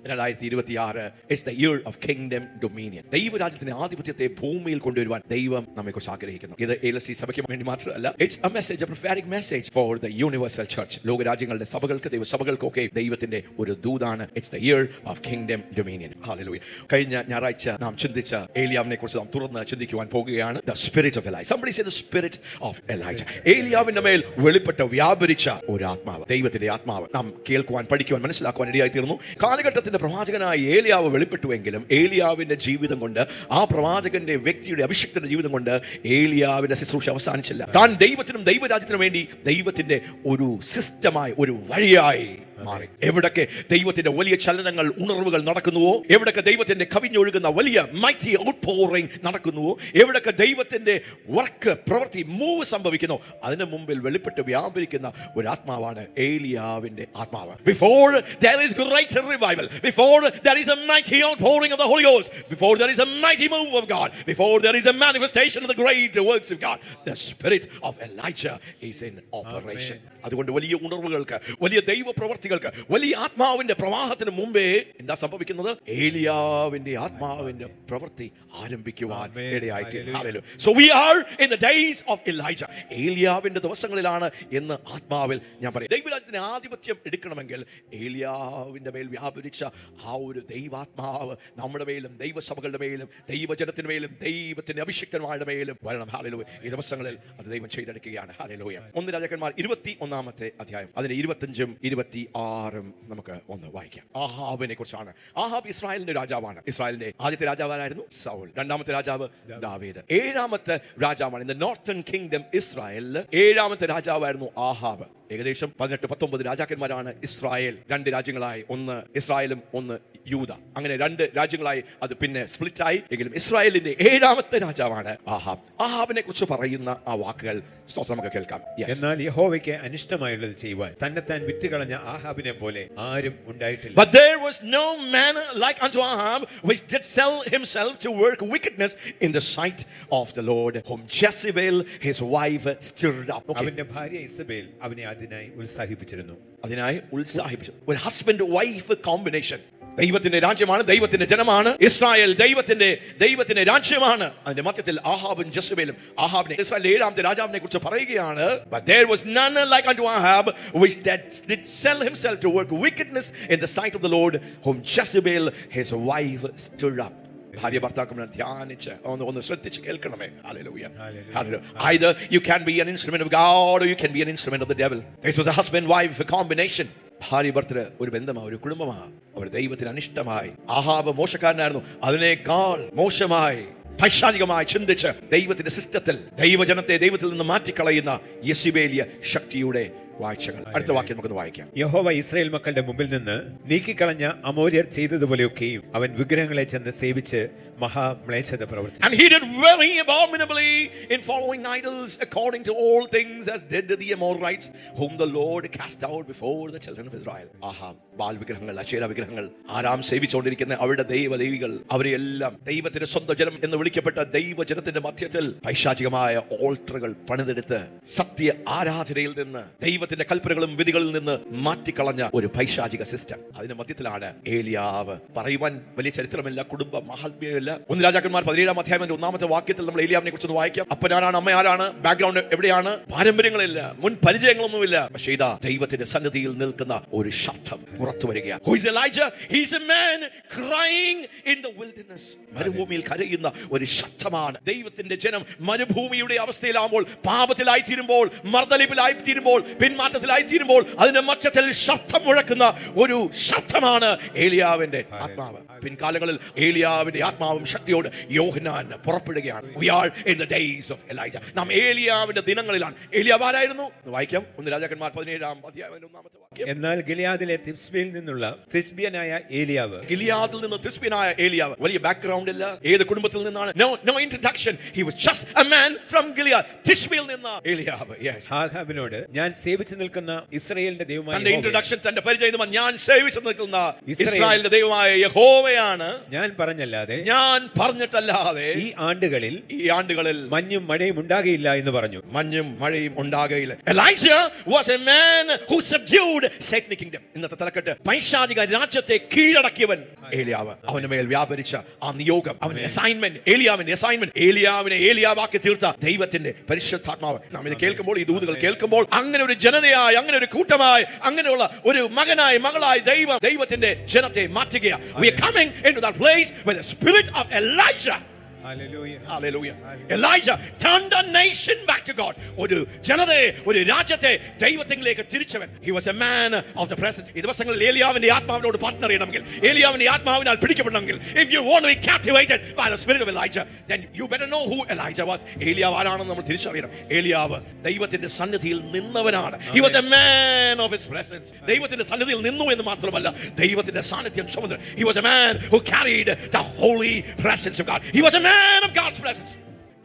2026 is the year of kingdom dominion. ദൈവരാജ്യത്തിന്റെ ആധിപത്യത്തെ ഭൂമിയിൽ കൊണ്ടുവരുവാൻ ദൈവം നമ്മെക്കുറിച്ച് ആഗ്രഹിക്കുന്നു. ഇത് ALC സഭയ്ക്ക് വേണ്ടി മാത്രമല്ല, it's a message, a prophetic message for the universal church. ലോകരാജ്യങ്ങളുടെ സഭകൾക്ക്, ദൈവസഭകൾക്കൊക്കെ ദൈവത്തിന്റെ ഒരു ദൂതാണ്. It's the year of kingdom dominion. Hallelujah. കഴിഞ്ഞ ഞായറാഴ്ച നാം ചിന്തിച്ച ഏലിയാവിനെ കുറിച്ച് നാം തുറന്ന് ചിന്തിക്കുവാൻ പോകുകയാണ്. The spirit of Elijah. Somebody say the spirit of Elijah. ഏലിയാവിന്റെ മേൽ വെളിപ്പെട്ട് വ്യാപരിച്ച ഒരു ആത്മാവ്, ദൈവത്തിന്റെ ആത്മാവ് നാം കേൾക്കുവാൻ, പഠിക്കുവാൻ, മനസ്സിലാക്കുവാൻ ഇടയായി തീർന്നു. കാലഘട്ടത്തിന്റെ പ്രവാചകനായ ഏലിയാവ് വെളിപ്പെട്ടുവെങ്കിലും ഏലിയാവിന്റെ ജീവിതം കൊണ്ട്, ആ പ്രവാചകന്റെ വ്യക്തിയുടെ അഭിഷിക്തന്റെ ജീവിതം കൊണ്ട് ഏലിയാവിന്റെ ശുശ്രൂഷ അവസാനിച്ചില്ല. താൻ ദൈവത്തിനും ദൈവരാജ്യത്തിനും വേണ്ടി ദൈവത്തിന്റെ ഒരു സിസ്റ്റമായി, ഒരു വഴിയായി മാറി. എവിടൊക്കെ ദൈവത്തിന്റെ വലിയ ചലനങ്ങൾ, ഉണർവുകൾ നടക്കുന്നുവോ, എവിടൊക്കെ ദൈവത്തിന്റെ കവിഞ്ഞൊഴുകുന്ന വലിയ മൈറ്റി ഔട്ട്പോറിംഗ് നടക്കുന്നുവോ, എവിടൊക്കെ ദൈവത്തിന്റെ വർക്ക്, പ്രവൃത്തി, മൂവ് സംഭവിക്കുന്നു, അതിന് മുമ്പിൽ വെളിപ്പെട്ട് വ്യാപരിക്കുന്ന ഒരു ആത്മാവാണ് ഏലിയാവിന്റെ ആത്മാവ്. Before there is great revival, before there is a mighty outpouring of the Holy Ghost, before there is a mighty move of God, before there is a manifestation of the great works of God, the spirit of Elijah is in operation. അതുകൊണ്ട് വലിയ ഉണർവുകൾക്ക്, വലിയ ദൈവ പ്രവർത്തികൾക്ക്, വലിയ ആത്മാവിന്റെ പ്രവാഹത്തിന് മുമ്പേ എന്താ സംഭവിക്കുന്നത്? ഏലിയാവിന്റെ ആത്മാവിന്റെ പ്രവൃത്തി ആരംഭിക്കുവാൻ ഇടയായിത്തീരും. So we are in the days of Elijah. ഏലിയാവിന്റെ ദിവസങ്ങളിലാണ് എന്ന് ആത്മാവിൽ ഞാൻ പറയും. ദൈവരാജ്യത്തിന്റെ ആധിപത്യം എടുക്കണമെങ്കിൽ ഏലിയാവിന്റെ മേൽ വ്യാപരിച്ച ആ ഒരു ദൈവാത്മാവ് നമ്മുടെ മേലും, ദൈവസഭകളുടെ മേലും, ദൈവജനത്തിന്റെ മേലും, ദൈവത്തിന്റെ അഭിഷിക്തന്മാരുടെ മേലും വരണം. ഹല്ലേലൂയ. ഈ ദിവസങ്ങളിൽ അത് ദൈവം ചെയ്തെടുക്കുകയാണ്. ഹല്ലേലൂയ. 1 രാജാക്കന്മാർ 21-ാമത്തെ അധ്യായം, അതിന് 25ഉം 26ഉം നമുക്ക് ഒന്ന് വായിക്കാം. ആഹാബിനെ കുറിച്ചാണ്. ആഹാബ് ഇസ്രായേലിന്റെ രാജാവാണ്. ഇസ്രായേലിന്റെ ആദ്യത്തെ രാജാവായിരുന്നു സൗൾ. രണ്ടാമത്തെ രാജാവ് ദാവീദ്. 7ാമത്തെ രാജാവാണ്. ഇൻ ദ നോർത്തേൺ കിങ്ഡം ഇസ്രായേലിൽ 7ാമത്തെ രാജാവായിരുന്നു ആഹാബ്. ഏകദേശം 18-19 രാജാക്കന്മാരാണ് ഇസ്രായേൽ. 2 രാജ്യങ്ങളായി, ഒന്ന് ഇസ്രായേലും ഒന്ന് യൂദ. അങ്ങനെ 2 രാജ്യങ്ങളായി അത് പിന്നെ സ്പ്ലിറ്റ് ആയി. എങ്കിലും ഇസ്രായേലിന്റെ 7ാമത്തെ രാജാവാണ് ആഹാബ്. ആഹാബിനെ കുറിച്ച് പറയുന്ന ആ വാക്കുകൾ നമുക്ക് കേൾക്കാം. എന്നാൽ യഹോവയ്ക്ക് അനിഷ്ടമായുള്ളത് ചെയ്യുവാൻ തന്നെത്താൻ വിറ്റുകളഞ്ഞ ആഹാബിനെ പോലെ ആരും ഉണ്ടായിട്ടില്ല. But there was no man like unto Ahab, which did sell himself to work wickedness in the sight of the Lord, whom Jezebel his wife stirred up. അവന്റെ ഭാര്യ ഇസബേൽ അവനെ അതിനായി ഉത്സാഹിപ്പിച്ചിരുന്നു. ഒരു ഹസ്ബൻഡ് വൈഫ് കോമ്പിനേഷൻ. ദൈവത്തിന്റെ രാജ്യമാണ്, ദൈവത്തിന്റെ ജനമാണ് ഇസ്രായേൽ, ദൈവത്തിന്റെ രാജ്യമാണ്. അതിന്റെ മധ്യത്തിൽ ആഹാബും ജെസബേലും. ആഹാബിനെ ഇസ്രായേൽ 7ാമത്തെ രാജാവിനെ കുറിച്ച് പറയുകയാണ്. But there was none like unto Ahab, which did sell himself to work wickedness in the sight of the Lord, whom Jezebel his wife stirred up. ഭാര്യ ഭർത്താക്കളെ ധ്യാനിച്ച് ഒന്ന് ശ്രദ്ധിച്ച് കേൾക്കണമേ. Hallelujah. Either you can be an instrument of God or you can be an instrument of the devil. This was a husband wife combination. ഭാര്യ ഭർത്തൃ ഒരു ബന്ധമാണ്, ഒരു കുടുംബമാണ്. അവർ ദൈവത്തിന് അനിഷ്ടമായി. ആഹാബ് മോശക്കാരനായിരുന്നു. അതിനേക്കാൾ മോശമായി, പൈശാചികമായി ചിന്തിച്ച് ദൈവത്തിന്റെ സിസ്റ്റത്തിൽ ദൈവജനത്തെ ദൈവത്തിൽ നിന്ന് മാറ്റിക്കളയുന്ന യെസിബേലിയ ശക്തിയുടെ വാഴ്ചകൾ. അടുത്ത വാക്യം നമുക്കൊന്ന് വായിക്കാം. യഹോവ ഇസ്രായേൽ മക്കളുടെ മുമ്പിൽ നിന്ന് നീക്കിക്കളഞ്ഞ അമോര്യർ ചെയ്തതുപോലെയൊക്കെയും അവൻ വിഗ്രഹങ്ങളെ ചെന്ന് സേവിച്ച് മഹാമ്ലേച്ഛത പ്രവർത്തിച്ചു. And he did very abominably in following idols, according to all things as did the Amorites, whom the Lord cast out before the children of Israel. Ahab ബാൽ വിഗ്രഹങ്ങൾ, അശേര വിഗ്രഹങ്ങൾ, ആരാം സേവിച്ചുകൊണ്ടിരിക്കുന്ന അവരുടെ ദൈവദേവികൾ, അവരെല്ലാം ദൈവത്തിന്റെ സ്വന്തം ജനം എന്ന് വിളിക്കപ്പെട്ട ദൈവജനത്തിന്റെ മധ്യത്തിൽ പൈശാചികമായ ഓൾട്ടറുകൾ പണിതെടുത്ത് സത്യ ആരാധനയിൽ നിന്ന്, ദൈവത്തിന്റെ കൽപ്പനകളും വിധികളിൽ നിന്ന് മാറ്റിക്കളഞ്ഞ ഒരു പൈശാചിക സിസ്റ്റം. അതിന്റെ മധ്യത്തിലാണ് ഏലിയാവ്. പറയുവാൻ വലിയ ചരിത്രമില്ല, കുടുംബ മഹാത്മ്യമില്ല. 1 രാജാക്കന്മാർ 17-ാം അധ്യായം 1-ാമത്തെ വാക്യത്തിൽ നമ്മൾ ഏലിയാവിനെ കുറിച്ച് വായിക്കാം. അപ്പനാരാണ്, അമ്മ ആരാണ്, ബാക്ക്ഗ്രൗണ്ട് എവിടെയാണ്, പാരമ്പര്യങ്ങളില്ല, മുൻ പരിചയങ്ങളൊന്നുമില്ല. പക്ഷേ ഇതാ ദൈവത്തിന്റെ സന്നിധിയിൽ നിൽക്കുന്ന ഒരു ശബ്ദം പുറത്തു വരികയാണ്. Who is Elijah? He is a man crying in the wilderness. മരുഭൂമിയിൽ കരയുന്ന ഒരു ശബ്ദമാണ്. ദൈവത്തിന്റെ ജനം മരുഭൂമിയുടെ അവസ്ഥയിലാകുമ്പോൾ, പാപത്തിലായിത്തീരുമ്പോൾ, മർദ്ദലിപ്പിലായിത്തീരുമ്പോൾ, പിന്മാറ്റത്തിലായിത്തീരുമ്പോൾ അതിന്റെ മധ്യത്തിൽ ശബ്ദം മുഴക്കുന്ന ഒരു ശബ്ദമാണ് ഏലിയാവിന്റെ ആത്മാവ്. പിൻകാലങ്ങളിൽ ഏലിയാവിന്റെ ആത്മാവും ശക്തിയോട് യോഹന്നാൻ പുറപ്പെടുകയാണ്. We are in the days of Elijah. നാം ഏലിയാവിന്റെ ദിനങ്ങളിലാണ്. ഏലിയാവ് ആരായിരുന്നു? വായിക്കാം. 1 രാജാക്കന്മാർ 17-ാം അധ്യായം 1-ാമത്തെ വാക്യം. എന്നാൽ ഗിലിയാദിലെ തിസ്ബിയിൽ നിന്നുള്ള തിസ്ബിയനായ ഏലിയാവ്, ഗിലിയാദിൽ നിന്ന് തിസ്ബിയനായ ഏലിയാവ്. വലിയ ബാക്ക്ഗ്രൗണ്ട് ഇല്ല, ഏത് കുടുംബത്തിൽ നിന്നാണ്, no introduction. He was just a man from Gilead. തിസ്ബിയിൽ നിന്ന് ഏലിയാവ്. Yes. ആഹാബിനോട് ഞാൻ സേവിച്ചു നിൽക്കുന്ന ഇസ്രായേലിന്റെ ദൈവമായ, തന്റെ ഇൻട്രൊഡക്ഷൻ, തന്റെ പരിചയം, ഞാൻ സേവിച്ചു നിൽക്കുന്ന ഇസ്രായേലിന്റെ ദൈവമായ യഹോവ യഹോവയാണ് ഞാൻ പറഞ്ഞല്ലാതെ ഞാൻ പറഞ്ഞിട്ടല്ലാതെ ഈ ആണ്ടുകളിൽ മഞ്ഞും മഴയും ഉണ്ടാകയില്ല എന്ന് പറഞ്ഞു. മഞ്ഞും മഴയും ഉണ്ടാകയില്ല. Elijah was a man who subdued Satanic kingdom. ഇന്നത്തെ തലക്കെട്ട് പൈശാചിക രാജ്യത്തെ കീഴടക്കിയവൻ ഏലിയാവ്. അവന്റെ മേൽ വ്യാപരിച്ച ആ നിയോഗം, അവന്റെ അസൈൻമെന്റ്, ഏലിയാവിനെ ഏലിയാവാക്കി തീർത്ത ദൈവത്തിന്റെ പരിശുദ്ധാത്മാവ്. നാം ഇത് കേൾക്കുമ്പോൾ, ഈ ദൂതുകൾ കേൾക്കുമ്പോൾ, അങ്ങനെ ഒരു ജനതയായി, അങ്ങനെ ഒരു കൂട്ടമായി, അങ്ങനെയുള്ള ഒരു മകനായി മകളായി ദൈവത്തിന്റെ ജനത്തെ മാറ്റുകയാണ്. We are coming into that place where the spirit of Elijah, hallelujah, Elijah turned a nation back to God. ഒരു ജനതയെ, ഒരു രാജ്യത്തെ ദൈവത്തിലേക്ക് തിരിച്ചവൻ. He was a man of the presence. ഈ ദിവസങ്ങളിൽ ഏലിയാവിന്റെ ആത്മാവിനോട് പാർട്ണർ ചെയ്യണമെങ്കിൽ, ഏലിയാവിന്റെ ആത്മാവിനാൽ പിടിക്കപ്പെടണമെങ്കിൽ, if you want to be captivated by the spirit of Elijah, then you better know who Elijah was. ഏലിയാവ് ആരാണെന്ന് നമ്മൾ തിരിച്ചറിയണം. ഏലിയാവ് ദൈവത്തിന്റെ സന്നിധിയിൽ നിന്നവനാണ്. He was a man of his presence. ദൈവത്തിന്റെ സന്നിധിയിൽ നിന്നു എന്ന് മാത്രമല്ല, ദൈവത്തിന്റെ സാന്നിധ്യം ചുമന്നു. He was a man who carried the holy presence of God. He was a man of God's presence.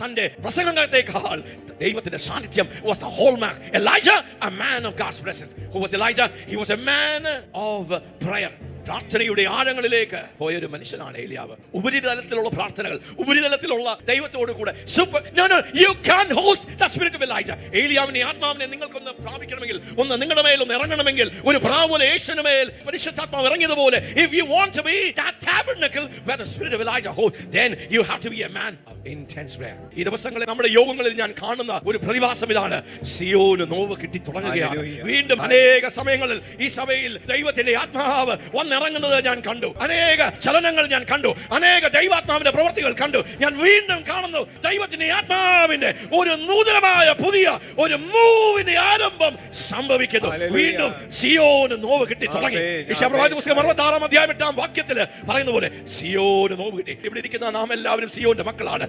തന്റെ പ്രസംഗത്തെക്കാൾ ദൈവത്തിന്റെ സാന്നിധ്യം was the hallmark. Elijah, a man of God's presence. Who was Elijah? He was a man of prayer. പ്രാർത്ഥനയുടെ ആഴങ്ങളിലേക്ക് പോയൊരു മനുഷ്യനാണ് ഏലിയാവ്. ഉപരിതലത്തിലുള്ള പ്രാർത്ഥനകൾ, ഉപരിതലത്തിലുള്ള ദൈവത്തോട് കൂടെ you can host the spirit of Elijah. ഏലിയാവിന്റെ ആത്മാവിനെ നിങ്ങൾക്കൊന്ന് പ്രാപിക്കണമെങ്കിൽ, ഒന്ന് നിങ്ങളുടെ മേൽ ഒന്ന് ഇറങ്ങണമെങ്കിൽ, ഒരു പ്രാവുപോലെ യേശുവിന്റെ മേൽ പരിശുദ്ധാത്മാവ് ഇറങ്ങിയതുപോലെ, if you want to be that tabernacle where the spirit of Elijah holds, then you have to be a man of intense prayer. ഈ ദിവസങ്ങളിൽ നമ്മുടെ യോഗങ്ങളിൽ ഞാൻ കാണുന്ന ഒരു പ്രതിഭാസം ഇതാണ്. സിയോന് നോവ് കിട്ടി തുടങ്ങുകയാണ്. വീണ്ടും അനേക സമയങ്ങളിൽ ഈ സഭയിൽ ദൈവത്തിന്റെ ആത്മാവ് ഇറങ്ങുന്നത് ഞാൻ കണ്ടു. അനേക ചലനങ്ങൾ ഞാൻ കണ്ടു. അനേക ദൈവാത്മാവിന്റെ പ്രവൃത്തികൾ കണ്ടു. ഞാൻ വീണ്ടും കാണുന്നു ദൈവത്തിന്റെ ആത്മാവിന്റെ ഒരു നൂതനമായ പുതിയ ഒരു മൂവിന്റെ ആരംഭം സംഭവിക്കുന്നു. വീണ്ടും സിയോന് നോവ് കിട്ടി തുടങ്ങി. യെശയ്യാപ്രവാചക പുസ്തകം 66 അധ്യായം 8 വാക്യത്തിൽ പറയുന്ന പോലെ സിയോന് നോവ് കിട്ടി. ഇവിടെ ഇരിക്കുന്ന നാം എല്ലാവരും സിയോന്റെ മക്കളാണ്.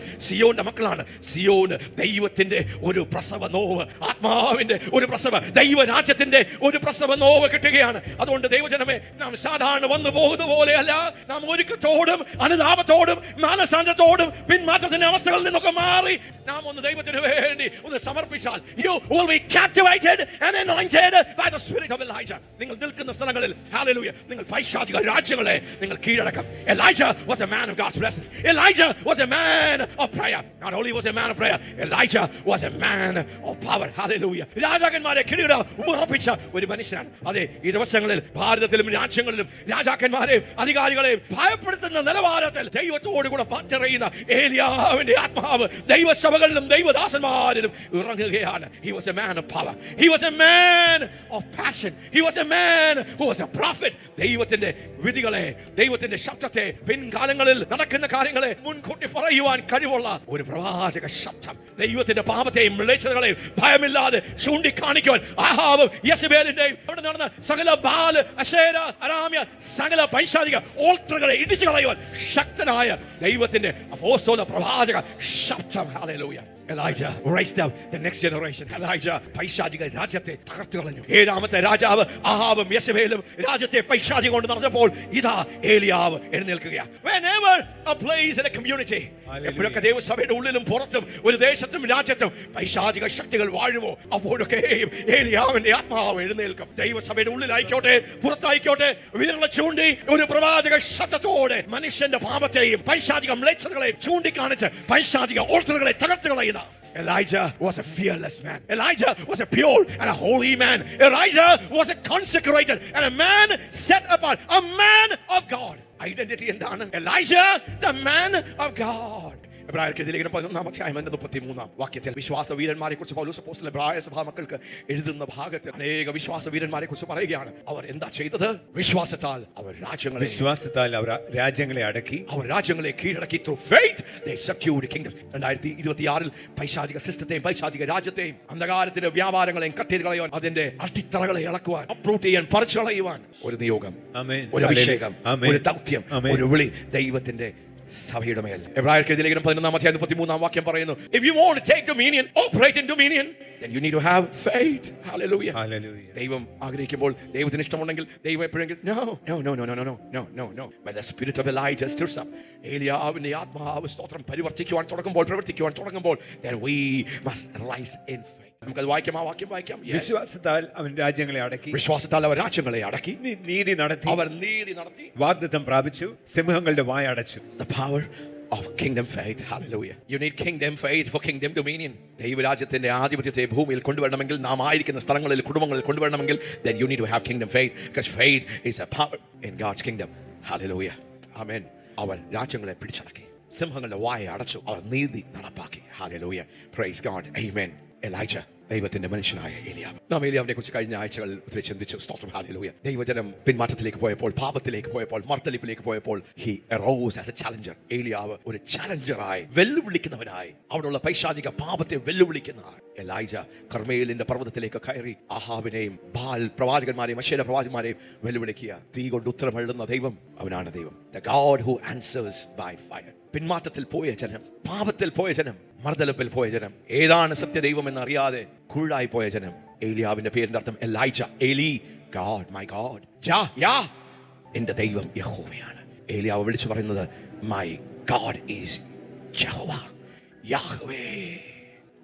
സിയോന് ദൈവത്തിന്റെ ഒരു പ്രസവ നോവ്, ആത്മാവിന്റെ ഒരു പ്രസവ, ദൈവരാജ്യത്തിന്റെ ഒരു പ്രസവ നോവ് കിട്ടുകയാണ്. അതുകൊണ്ട് ദൈവജനമേ, നാം സാധാരണ വന്നു പോകുന്ന പോലെയല്ല, നാം ഒരുക്കത്തോടും അനുതാപത്തോടും മാനസാന്തരത്തോടും പിന്മാറ്റത്തിന്റെ അവസ്ഥകളിൽ നിന്നൊക്കെ മാറി നാം ഒന്ന് ദൈവത്തിന് വേണ്ടി ഒന്ന് സമർപ്പിച്ചാൽ, you will be captivated and anointed by the spirit of Elijah. നിങ്ങൾ നിൽക്കുന്ന സ്ഥലങ്ങളിൽ, hallelujah, നിങ്ങൾ പൈശാചിക രാജ്യങ്ങളെ നിങ്ങൾ കീഴടക്കും. Elijah was a man of God's presence. Elijah was a man of prayer. Not only was a man of prayer, Elijah was a man of power. Hallelujah. രാജാക്കന്മാരെ കിരീട ഉറപ്പിച്ച ഒരു മനുഷ്യനാണ്. അതെ, ഈ ദിവസങ്ങളിൽ ഭാരതത്തിലും രാജ്യങ്ങളിലും രാജാക്കന്മാരെയും അധികാരികളെയും ഭയപ്പെടുത്തുന്ന നിലവാരത്തിൽ ദൈവത്തോട് കൂടെ പാർട്ണർ ചെയ്യുന്ന ഏലിയാവിന്റെ ആത്മാവ് ദൈവസഭകളിലും ദൈവദാസന്മാരിലും ഇറങ്ങുകയാണ്. He was a man of power. He was a man of passion. He was a man who was a prophet. ദൈവത്തിന്റെ വിധികളെ, ദൈവത്തിന്റെ ശബ്ദത്തെ, പിൻകാലങ്ങളിൽ നടക്കുന്ന കാര്യങ്ങളെ മുൻകൂട്ടി പറയുവാൻ കഴിവുള്ള ഒരു പ്രവാചക ശബ്ദം. ദൈവത്തിന്റെ പാപത്തെയും മ്ലേച്ഛതകളെയും ഭയമില്ലാതെ ചൂണ്ടിക്കാണിക്കുവാൻ ആഹാബും യെസബേലിന്റെയും അവിടെ നടന്ന സകല ബാൽ, അശേര, അരാമ്യ, സകല പൈശാചിക ഓൾട്ടറുകളെ ഇടിച്ചു കളയുവാൻ ശക്തനായ ദൈവത്തിന്റെ അപ്പോസ്തല പ്രവാചക ശബ്ദം. Hallelujah. Elijah raised up the next generation. Elijah പൈശാചിക രാജ്യത്തെ തകർത്തു കളഞ്ഞു. 7ാമത്തെ രാജാവ് ആഹാബും യെസബേലും രാജ്യത്തെ പൈശാചിക കൊണ്ട് നടന്നപ്പോൾ ഇതാ ഏലിയാവ് എഴുന്നേൽക്കുകയാണ്. Whenever a place in a community, എപ്പോഴൊക്കെ ദൈവസഭയുടെ ഉള്ളിലും പുറത്തും ഒരു ദേശത്തും രാജ്യത്തും പൈശാചിക ശക്തികൾ വാഴുമോ, അപ്പോഴൊക്കെയും ഏലിയാവിന്റെ ആത്മാവ് എഴുന്നേൽക്കും. ദൈവസഭയുടെ ഉള്ളിലായിക്കോട്ടെ പുറത്തായിക്കോട്ടെ, വിരൽ ചൂണ്ടി ഒരു പ്രവാചക ശബ്ദത്തോടെ മനുഷ്യന്റെ പാപത്തെയും പൈശാചിക മ്ലേച്ഛതകളെയും ചൂണ്ടിക്കാണിച്ച് പൈശാചിക ഓൾട്ടറുകളെ തകർത്ത് കളയുന്ന Elijah was a fearless man. Elijah was a pure and a holy man. Elijah was a consecrated and a man set apart, a man of God. Identity എന്താണ്? Elijah, the man of God. എബ്രായർക്കെതിരെ 11 അധ്യായം 33 വാക്യത്തിൽ വിശ്വാസ വീരന്മാരെ കുറിച്ച് പൗലോസ് അപ്പോസ്തലൻ എബ്രായ സഭാ മക്കൾക്ക് എഴുതുന്ന ഭാഗത്ത് അനേക വിശ്വാസ വീരന്മാരെ കുറിച്ച് പറയുകയാണ്. അവർ എന്താ ചെയ്തത്? വിശ്വാസത്താൽ അവർ രാജ്യങ്ങളെ അടക്കി, അവർ രാജ്യങ്ങളെ കീഴടക്കി. Through faith they subdued kingdoms. 2026 പൈശാചിക സിസ്റ്റത്തെയും പൈശാചിക രാജ്യത്തെയും അന്ധകാരത്തിന്റെ വ്യാപാരങ്ങളെയും കട്ട് ചെയ്ത് കളയുവാൻ, അതിന്റെ അടിത്തറകളെ ഇളക്കുവാൻ, അപ്രൂട്ട് ചെയ്യാൻ, പറിച്ചു കളയുവാൻ ഒരു നിയോഗം, ഒരു അഭിഷേകം, ഒരു ദൗത്യം, ഒരു വിളി ദൈവത്തിന്റെ സഭയുടെ മേൽ. എബ്രായർക്കെതിരെ 11 അധ്യായം 33 വാക്യം പറയുന്നു, if you want to take dominion, operate in dominion, then you need to have faith. Hallelujah. ദൈവം ആഗ്രഹിക്കുമ്പോൾ, ദൈവത്തിന് ഇഷ്ടമുണ്ടെങ്കിൽ, ദൈവം എപ്പോഴെങ്കിലും no. When the spirit of Elijah stirs up, ഏലിയാവിന്റെ ആത്മാവ് സ്തോത്രം പ്രവർത്തിക്കുവാൻ തുടങ്ങുമ്പോൾ, then we must rise in faith. നമുക്കത് വായിക്കാം, ആ വാക്യം വായിക്കാം. Yes. വിശ്വാസത്താൽ അവൻ രാജ്യങ്ങളെ അടക്കി, വിശ്വാസത്താൽ അവർ രാജ്യങ്ങളെ അടക്കി, നീതി നടത്തി, അവർ നീതി നടത്തി, വാഗ്ദത്തം പ്രാപിച്ചു, സിംഹങ്ങളുടെ വായ അടച്ചു. The power of kingdom faith. Hallelujah. You need kingdom faith for kingdom dominion. ദൈവരാജ്യത്തിന്റെ ആധിപത്യത്തെ ഭൂമിയിൽ കൊണ്ടുവരണമെങ്കിൽ, നാം ആയിരിക്കുന്ന സ്ഥലങ്ങളിൽ, കുടുംബങ്ങളിൽ കൊണ്ടുവരണമെങ്കിൽ, then you need to have kingdom faith, because faith is a power in God's kingdom. Hallelujah. Amen. അവർ രാജ്യങ്ങളെ പിടിച്ചടക്കി, സിംഹങ്ങളുടെ വായ അടച്ചു, അവർ നീതി നടപ്പാക്കി. Hallelujah. Praise God. Amen. Elijah, ദൈവത്തിന്റെ മനുഷ്യനായ ഏലിയാവ്. നാം ഏലിയാവിനെ കുറിച്ച് കഴിഞ്ഞ ആഴ്ചകളിൽ ഒത്തിരി ചിന്തിച്ചു. സ്തോത്രം. ഹല്ലേലൂയ. ദൈവജനം പിന്മാറ്റത്തിലേക്ക് പോയപ്പോൾ, പാപത്തിലേക്ക് പോയപ്പോൾ, മർത്തലിപ്പിലേക്ക് പോയപ്പോൾ, he arose as a challenger. ഏലിയാവ് ഒരു ചാലഞ്ചറായി, വെല്ലുവിളിക്കുന്നവനായി, അവിടെയുള്ള പൈശാചിക പാപത്തെ വെല്ലുവിളിക്കുന്ന എലൈജ കർമ്മേലിന്റെ പർവ്വതത്തിലേക്ക് കയറി ആഹാബിനെയും ബാൽ പ്രവാചകന്മാരെയും അശേര പ്രവാചകന്മാരെയും വെല്ലുവിളിക്കുക. തീ കൊണ്ട് ഉത്തരം എഴുതുന്ന ദൈവം അവനാണ് ദൈവം. The God who answers by fire. പിന്മാറ്റത്തിൽ പോയ ജനം, പാപത്തിൽ പോയ ജനം, മർദ്ദലപ്പിൽ പോയ ജനം, ഏതാണ് സത്യദൈവം എന്നറിയാതെ കുഴായി പോയ ജനം. ഏലിയാവിന്റെ പേരിന്റെ അർത്ഥം എലൈജ, ഏലി, ഗോഡ്, മൈ ഗോഡ്. എന്റെ ദൈവം യഹോവയാണ്. ഏലിയാവ് വിളിച്ചു പറയുന്നത്, മൈ ഗോഡ് ഈസ് യഹോവ, Yahweh.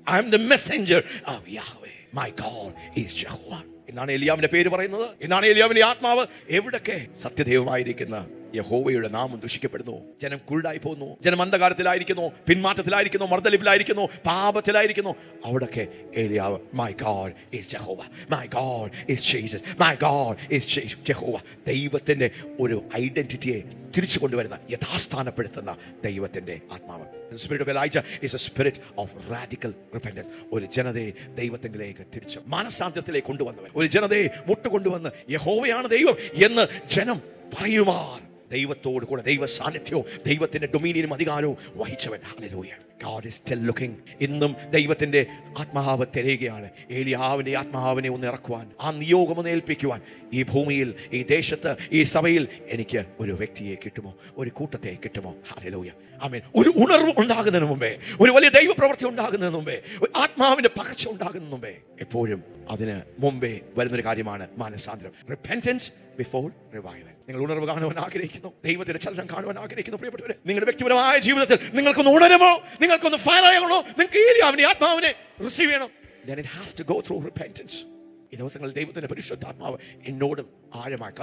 I am the messenger of Yahweh. My God is Jehovah. എന്നാണ് ഏലിയാവിന്റെ പേര് പറയുന്നത്. എന്നാണ് ഏലിയാവിന്റെ ആത്മാവ് എവിടൊക്കെ സത്യദൈവമായിരിക്കുന്ന യഹോവയുടെ നാമം ദുഷിക്കപ്പെടുന്നു, ജനം കുരുടായി പോകുന്നു, ജനം അന്ധകാരത്തിലായിരിക്കുന്നു, പിന്മാറ്റത്തിലായിരിക്കുന്നു, മർദ്ദലിപ്പിലായിരിക്കുന്നു, പാപത്തിലായിരിക്കുന്നു, അവിടൊക്കെ ഏലിയാവ്, മൈ ഗോഡ് ഈസ് യഹോവ, my God is Jesus, my God is യഹോവ. ദൈവത്തിന്റെ ഒരു ഐഡന്റിറ്റിയെ തിരിച്ചു കൊണ്ടുവരുന്ന, യഥാസ്ഥാനപ്പെടുത്തുന്ന ദൈവത്തിന്റെ ആത്മാവ്. The spirit of Elijah is a spirit of radical repentance. ഒരു ജനതയെ ദൈവത്തിലേക്ക് തിരിച്ച് മാനസാന്തരത്തിലേക്ക് കൊണ്ടുവന്നവൻ, ഒരു ജനതയെ മുട്ടുകൊണ്ടുവന്ന് യഹോവയാണ് ദൈവം എന്ന് ജനം പറയുമാർ ദൈവത്തോട് കൂടെ ദൈവ സാന്നിധ്യവും ദൈവത്തിന്റെ ഡൊമീനിയനും അധികാരവും വഹിച്ചവൻ. Hallelujah. God is still looking. ഇന്നും ദൈവത്തിന്റെ ആത്മാവ് തിരയുകയാണ്. ഏലിയാവിന്റെ ആത്മാവിനെ ഒന്ന് ഇറക്കുവാൻ, ആ നിയോഗം ഒന്ന് ഏൽപ്പിക്കുവാൻ. ഈ ഭൂമിയിൽ, ഈ ദേശത്ത്, ഈ സഭയിൽ എനിക്ക് ഒരു വ്യക്തിയെ കിട്ടുമോ, ഒരു കൂട്ടത്തെ കിട്ടുമോ? ഹല്ലേലൂയ. ആമേൻ. ഒരു ഉണർവ് ഉണ്ടാകുന്നതിന് മുമ്പേ, ഒരു വലിയ ദൈവപ്രവൃത്തി ഉണ്ടാകുന്നതിന് മുമ്പേ, ഒരു ആത്മാവിന്റെ പകർച്ച ഉണ്ടാകുന്നതിന് മുമ്പേ, എപ്പോഴും അതിന് മുമ്പേ വരുന്നൊരു കാര്യമാണ് മാനസാന്തരം. Repentance before revival. നിങ്ങൾ ഉണർവ് കാണുവാൻ ആഗ്രഹിക്കുന്നു, ദൈവത്തിന്റെ ചലനം കാണുവാൻ ആഗ്രഹിക്കുന്നു പ്രിയപ്പെട്ടവരെ, നിങ്ങളുടെ വ്യക്തിപരമായ ജീവിതത്തിൽ നിങ്ങൾക്കൊന്ന് ഉണരുമോ, നിങ്ങൾക്കൊന്ന് ഫയർ ആകണോ, നിങ്ങൾക്ക് ഏലിയാവിന്റെ ആത്മാവിനെ റിസീവ് ചെയ്യണം, then it has to go through repentance. ഈ ദിവസങ്ങളിൽ ദൈവത്തിന്റെ പരിശുദ്ധാത്മാവ് എന്നോട് ആഴമായി,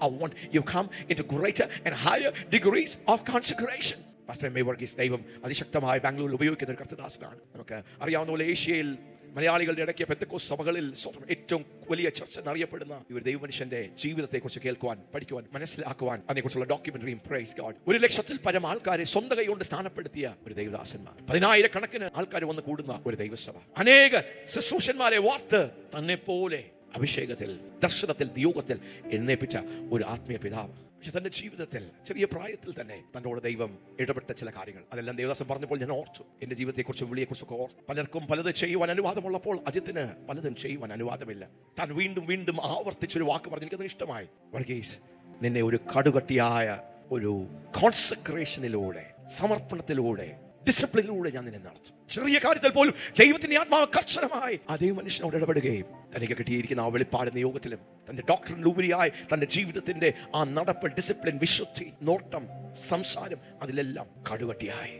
I want you come into greater and higher degrees of consecration. Pastor M A Varghese ദൈവം അതിശക്തമായി ബാംഗ്ലൂരിൽ ഉപയോഗിക്കുന്ന ഒരു കർത്തദാസനാണ്. നമുക്ക് അറിയാവുന്ന പോലെ ഏഷ്യയിൽ മലയാളികളുടെ ഇടയ്ക്ക് പെന്തക്കോസ്ത് സഭകളിൽ ഏറ്റവും വലിയ ചർച്ച എന്നറിയപ്പെടുന്ന ഈ ഒരു ദൈവമനുഷ്യന്റെ ജീവിതത്തെക്കുറിച്ച് കേൾക്കുവാൻ, പഠിക്കുവാൻ, മനസ്സിലാക്കുവാൻ അതിനെക്കുറിച്ചുള്ള ഡോക്യുമെന്ററിയും, പ്രൈസ് ഗോഡ്. 100,000-ൽ പരം ആൾക്കാരെ സ്വന്തം കൈ കൊണ്ട് സ്ഥാനപ്പെടുത്തിയ ഒരു ദൈവദാസന്മാർ, 10,000-കണക്കിന് ആൾക്കാർ വന്ന് കൂടുന്ന ഒരു ദൈവസഭ, അനേക ശുശ്രൂഷന്മാരെ വാർത്ത് തന്നെ പോലെ അഭിഷേകത്തിൽ, ദർശനത്തിൽ, നിയോഗത്തിൽ എഴുന്നേൽപ്പിച്ച ഒരു ആത്മീയ പിതാവ്. പക്ഷെ തന്റെ ജീവിതത്തിൽ ചെറിയ പ്രായത്തിൽ തന്നെ തന്നോട് ദൈവം ഇടപെട്ട ചില കാര്യങ്ങൾ, അതെല്ലാം ദേവദാസൻ പറഞ്ഞപ്പോൾ ഞാൻ ഓർത്തു. എന്റെ ജീവിതത്തെക്കുറിച്ചും വിളിയെക്കുറിച്ചൊക്കെ ഓർത്തു. പലർക്കും പലത് ചെയ്യുവാൻ അനുവാദമുള്ളപ്പോൾ അജിത്തിന് പലതും ചെയ്യുവാൻ അനുവാദമില്ല. താൻ വീണ്ടും വീണ്ടും ആവർത്തിച്ചൊരു വാക്ക് പറഞ്ഞു, എനിക്കത് ഇഷ്ടമായി. വർഗീസ്, നിന്നെ ഒരു കടുകട്ടിയായ ഒരു കോൺസെക്രേഷനിലൂടെ, സമർപ്പണത്തിലൂടെ, ഡിസിപ്ലിനിലൂടെ ഞാൻ നിന്നെ നടത്തും. ചെറിയ കാര്യത്തിൽ പോലും ദൈവത്തിന്റെ ആത്മാവ് കർശനമായി അതേ മനുഷ്യനോട് ഇടപെടുകയും തനിക്ക് കിട്ടിയിരിക്കുന്ന ആ വെളിപ്പാട് നിയോഗത്തിലും തന്റെ ഡോക്ടറിനുപരിയായി തന്റെ ജീവിതത്തിന്റെ ആ നടപ്പ്, ഡിസിപ്ലിൻ, വിശുദ്ധി, നോട്ടം, സംസാരം, അതിലെല്ലാം കടുകട്ടിയായി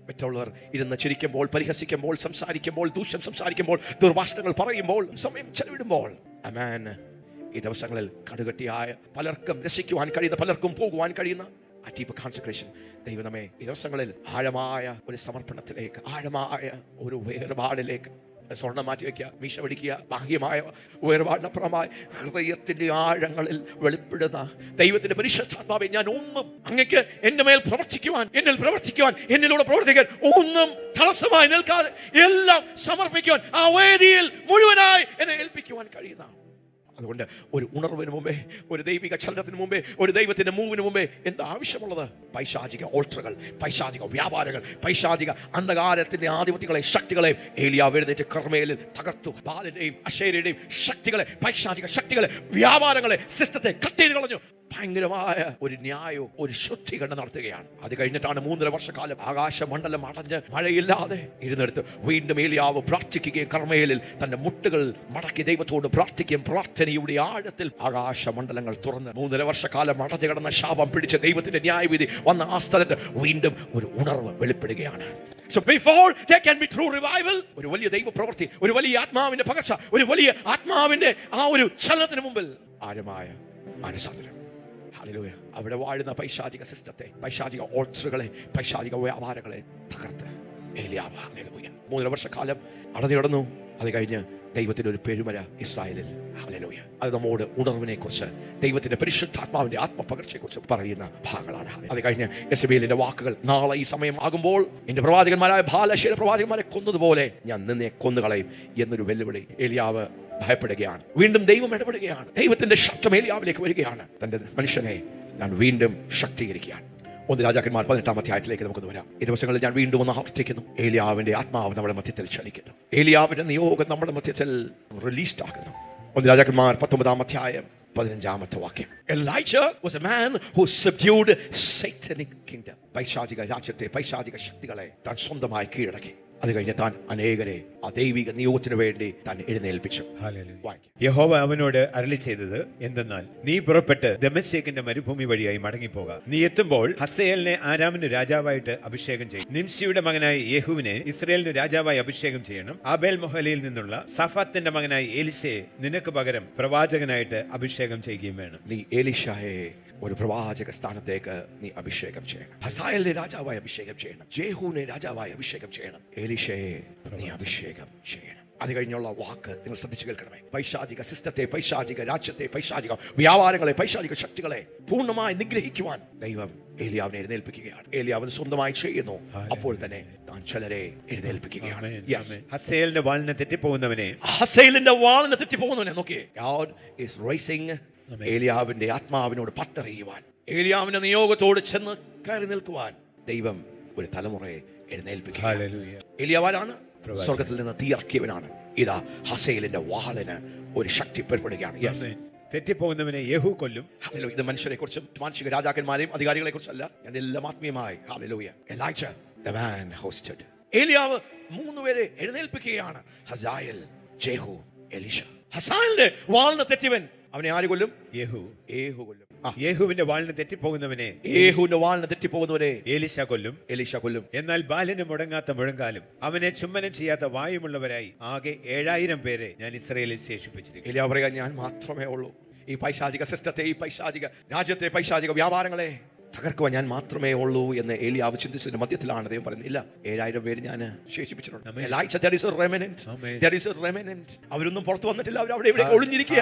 മറ്റുള്ളവർ ഇരുന്ന് ചിരിക്കുമ്പോൾ, പരിഹസിക്കുമ്പോൾ, സംസാരിക്കുമ്പോൾ, ദൂഷ്യം സംസാരിക്കുമ്പോൾ, ദുർഭാഷണങ്ങൾ പറയുമ്പോൾ, സമയം ചെലവിടുമ്പോൾ, അമാൻ ഈ ദിവസങ്ങളിൽ കടുകട്ടിയായ, പലർക്കും രസിക്കുവാൻ കഴിയുന്ന, പലർക്കും പോകുവാൻ കഴിയുന്ന ആ ഡീപ്പ് കോൺസെക്രേഷൻ ദൈവം നമ്മെ ഈ ദിവസങ്ങളിൽ ആഴമായ ഒരു സമർപ്പണത്തിലേക്ക്, ആഴമായ ഒരു വേർപാടിലേക്ക്, സ്വർണ്ണം മാറ്റി വയ്ക്കുക, മീശ പിടിക്കുക, ബാഹ്യമായ വേർപാടിനപ്പുറമായി ഹൃദയത്തിന്റെ ആഴങ്ങളിൽ വെളിപ്പെടുന്ന ദൈവത്തിന്റെ പരിശുദ്ധാത്മാവേ, ഞാൻ ഒന്നും അങ്ങക്ക് എന്റെ മേൽ പ്രവർത്തിക്കുവാൻ, എന്നിൽ പ്രവർത്തിക്കുവാൻ, എന്നിലൂടെ പ്രവർത്തിക്കാൻ ഒന്നും തടസ്സമായി നിൽക്കാതെ എല്ലാം സമർപ്പിക്കുവാൻ, ആ വേദിയിൽ മുഴുവനായി എന്നെ ഏൽപ്പിക്കുവാൻ കഴിയുന്ന, അതുകൊണ്ട് ഒരു ഉണർവിന് മുമ്പേ, ഒരു ദൈവിക ചലനത്തിന് മുമ്പേ, ഒരു ദൈവത്തിന്റെ മൂവിന് മുമ്പേ എന്താ ആവശ്യമുള്ളത്? പൈശാചിക ഓൾട്ടറുകൾ, പൈശാചിക വ്യാപാരങ്ങൾ, പൈശാചിക അന്ധകാരത്തിന്റെ ആധിപത്യങ്ങളെ, ശക്തികളെ ഏലിയാവ് എഴുന്നേറ്റ് കർമ്മേലിൽ തകർത്തു. ബാലിന്റെയും അശേരയുടെയും ശക്തികളെ, പൈശാചിക ശക്തികളെ, വ്യാപാരങ്ങളെ, സിസ്റ്റത്തെ കട്ട് ചെയ്ത് കളഞ്ഞു. ഭയങ്കരമായ ഒരു ന്യായവും ഒരു ശുദ്ധീകരണം നടത്തുകയാണ്. അത് കഴിഞ്ഞിട്ടാണ് 3.5 വർഷക്കാലം ആകാശമണ്ഡലം അടഞ്ഞ് മഴയില്ലാതെ ഇരുന്നെടുത്ത് വീണ്ടും ഏലിയാവ് പ്രാർത്ഥിക്കുകയും കർമ്മേലിൽ തന്റെ മുട്ടുകൾ മടക്കി ദൈവത്തോട് പ്രാർത്ഥിക്കുകയും പ്രാർത്ഥനയുടെ ആഴത്തിൽ ആകാശമണ്ഡലങ്ങൾ തുറന്ന് 3.5 വർഷക്കാലം അടഞ്ഞു കിടന്ന ശാപം പിടിച്ച ദൈവത്തിന്റെ ന്യായവിധി വന്ന ആ സ്ഥലത്ത് വീണ്ടും ഒരു ഉണർവ് വെളിപ്പെടുകയാണ്. So before there can be true revival, ഒരു വലിയ ദൈവ പ്രവൃത്തി, ഒരു വലിയ ആത്മാവിന്റെ പകർച്ച, ഒരു വലിയ ആത്മാവിന്റെ ആ ഒരു ചലനത്തിന് മുമ്പിൽ ആഴമായ മാനസാന്തരം. ഹല്ലേലൂയ. അവിടെ വാഴുന്ന പൈശാചിക സിസ്റ്റത്തെ, പൈശാചിക ഓൾട്ടറുകളെ, പൈശാചിക വ്യാപാരങ്ങളെ തകർത്ത് ഏലിയാവ്, ഹല്ലേലൂയ, 3 വർഷക്കാലം അടഞ്ഞു കിടന്നു. അത് കഴിഞ്ഞ് ദൈവത്തിന്റെ ഒരു പെരുമഴ ഇസ്രായേലിൽ. ഹല്ലേലൂയ. അത് നമ്മോട് ഉണർവിനെ കുറിച്ച്, ദൈവത്തിന്റെ പരിശുദ്ധാത്മാവിന്റെ ആത്മപകർച്ചയെ കുറിച്ച് പറയുന്ന ഭാഗങ്ങളാണ്. അത് കഴിഞ്ഞ് യെസബേലിന്റെ വാക്കുകൾ, നാളെ ഈ സമയം ആകുമ്പോൾ എന്റെ പ്രവാചകന്മാരായ ബാലശേല പ്രവാചകന്മാരെ കൊന്നതുപോലെ ഞാൻ നിന്നെ കൊന്നുകളയും എന്നൊരു വെല്ലുവിളി. ഏലിയാവ് ഭയപ്പെടുകയാണ്. വീണ്ടും ദൈവം ഇടപെടുകയാണ്. ദൈവത്തിന്റെ ശബ്ദം ഏലിയാവിലേക്ക് വരികയാണ്. തന്റെ മനുഷ്യനെ ഞാൻ വീണ്ടും ശക്തീകരിക്കുകയാണ്. 1 രാജാക്കന്മാർ 18-ാം അധ്യായത്തിലേക്ക് നമുക്കൊന്ന് വരാം. ഈ ദിവസങ്ങളിൽ ഞാൻ വീണ്ടും ഒന്ന് ആവർത്തിക്കുന്നു, ഏലിയാവിന്റെ ആത്മാവ് നമ്മുടെ മധ്യത്തിൽ ചലിക്കുന്നു. ഏലിയാവിന്റെ നിയോഗം നമ്മുടെ മധ്യത്തിൽ റിലീസ്ഡ് ആകുന്നു. 1 രാജാക്കന്മാർ 19-ാം അധ്യായം 15-ാമത്തെ വാക്യം. Elijah was a man who subdued satanic kingdom. പൈശാചിക രാജ്യത്തെ, പൈശാചിക ശക്തികളെ താൻ സ്വന്തമായി കീഴടക്കി. അത് കഴിഞ്ഞ് താൻ അനേകരെ ആ ദൈവിക നിയോഗത്തിന് വേണ്ടി താൻ എഴുന്നേൽപ്പിച്ചു. യഹോവ അവനോട് അരുളി ചെയ്തത് എന്തെന്നാൽ, നീ പുറപ്പെട്ട് ദമസ്കേക്കിന്റെ മരുഭൂമി വഴിയായി മടങ്ങിപ്പോക. നീ എത്തുമ്പോൾ ഹസയേലിനെ ആരാമിന് രാജാവായിട്ട് അഭിഷേകം ചെയ്യും. നിംശിയുടെ മകനായ യേഹുവിനെ ഇസ്രായേലിന് രാജാവായി അഭിഷേകം ചെയ്യണം. ആബേൽ മൊഹലയിൽ നിന്നുള്ള സഫാത്തിന്റെ മകനായ എലിശയെ നിനക്ക് പകരം പ്രവാചകനായിട്ട് അഭിഷേകം ചെയ്യുകയും വേണം. നീ എലീശയെ ഒരു പ്രവാചക സ്ഥാനത്തേക്ക് നീ അഭിഷേകം ചെയ്യണം. ഹസായേലിനെ രാജാവായി അഭിഷേകം ചെയ്യണം. ജേഹൂവിനെ രാജാവായി അഭിഷേകം ചെയ്യണം. എലീശയെ നീ അഭിഷേകം ചെയ്യണം. അത് കഴിഞ്ഞുള്ള വാക്ക് നിങ്ങൾ ശ്രദ്ധിച്ചു കേൾക്കണമേ. പൈശാചിക സിസ്റ്റത്തെ, പൈശാചിക രാജ്യത്തെ, പൈശാചിക വ്യാപാരങ്ങളെ, പൈശാചിക ശക്തികളെ പൂർണ്ണമായി നിഗ്രഹിക്കുവാൻ ദൈവം ഏലിയാവിനെ എഴുന്നേൽപ്പിക്കുകയാണ്. ഏലിയാവ് സ്വന്തമായി ചെയ്യുന്നു. അപ്പോൾ തന്നെ താൻ ചിലരെ എഴുന്നേൽപ്പിക്കുകയാണ്. ഹസയേലിന്റെ വാളിനെ തെറ്റിപ്പോകുന്നവനെ, ഹസയേലിന്റെ വാളിനെ തെറ്റിപ്പോകുന്നവനെ നോക്കിയേ. God is raising ഏലിയാവിന്റെ ആത്മാവിനോട് പട്ടറിയുവാൻ, ഏലിയാവിന്റെ നിയോഗത്തോട് ചെന്ന് കയറി നിൽക്കുവാൻ ദൈവം ഒരു തലമുറയെ എഴുന്നേൽപ്പിക്കുക. ഏലിയാവാരാണ്? സ്വർഗത്തിൽ നിന്ന് തീയിറക്കിയവനാണ്. ഇതാ ഹസയേലിന്റെ വാളിന് ഒരു ശക്തി പെടുകയാണ്. തെറ്റിപ്പോകുന്നവനെ യേഹൂ കൊല്ലും. ഹല്ലേലൂയ. ഇത് മനുഷ്യരെ കുറിച്ചും മാനുഷിക രാജാക്കന്മാരെയും അധികാരികളെ കുറിച്ചല്ല, ഞാൻ എല്ലാം ആത്മീയമായി. Hallelujah. Elijah the man hosted. ഏലിയാവ് 3 പേരെ എഴുന്നേൽപ്പിക്കുകയാണ്. ഹസായേൽ, ജേഹൂ, എലീശ. ഹസായേലിന്റെ വാളിന് തെറ്റിയവൻ അവനെ ആര് കൊല്ലും? യേഹൂ. യേഹൂ കൊല്ലും. യേഹൂവിന്റെ വാളിന് തെറ്റിപ്പോകുന്നവനെ, യേഹൂവിന്റെ വാളിന് തെറ്റിപ്പോകുന്നവരെ എലീശ കൊല്ലും. എലീശ കൊല്ലും. എന്നാൽ ബാലിന് മുടങ്ങാത്ത മുഴങ്കാലും അവനെ ചുമ്മനം ചെയ്യാത്ത വായുമുള്ളവരായി ആകെ 7000 പേരെ ഞാൻ ഇസ്രായേലിൽ ശേഷിപ്പിച്ചിരിക്കുന്നു. ഏലിയാവ് പറയുക, ഞാൻ മാത്രമേ ഉള്ളൂ. ഈ പൈശാചിക സിസ്റ്റത്തെ, ഈ പൈശാചിക രാജ്യത്തെ, പൈശാചിക വ്യാപാരങ്ങളെ തകർക്കുവാൻ ഞാൻ മാത്രമേ ഉള്ളൂ എന്ന് ഏലിയാവ് ചിന്തിച്ചതിന്റെ മധ്യത്തിലാണ് ദൈവം പറയുന്നത്. ഇല്ല, 7000 പേര് ഞാൻ ശേഷിപ്പിച്ചിട്ടുണ്ട്. അവരൊന്നും പുറത്തു വന്നിട്ടില്ല. അവർ അവിടെ ഇവിടെ ഒളിഞ്ഞിരിക്കുക.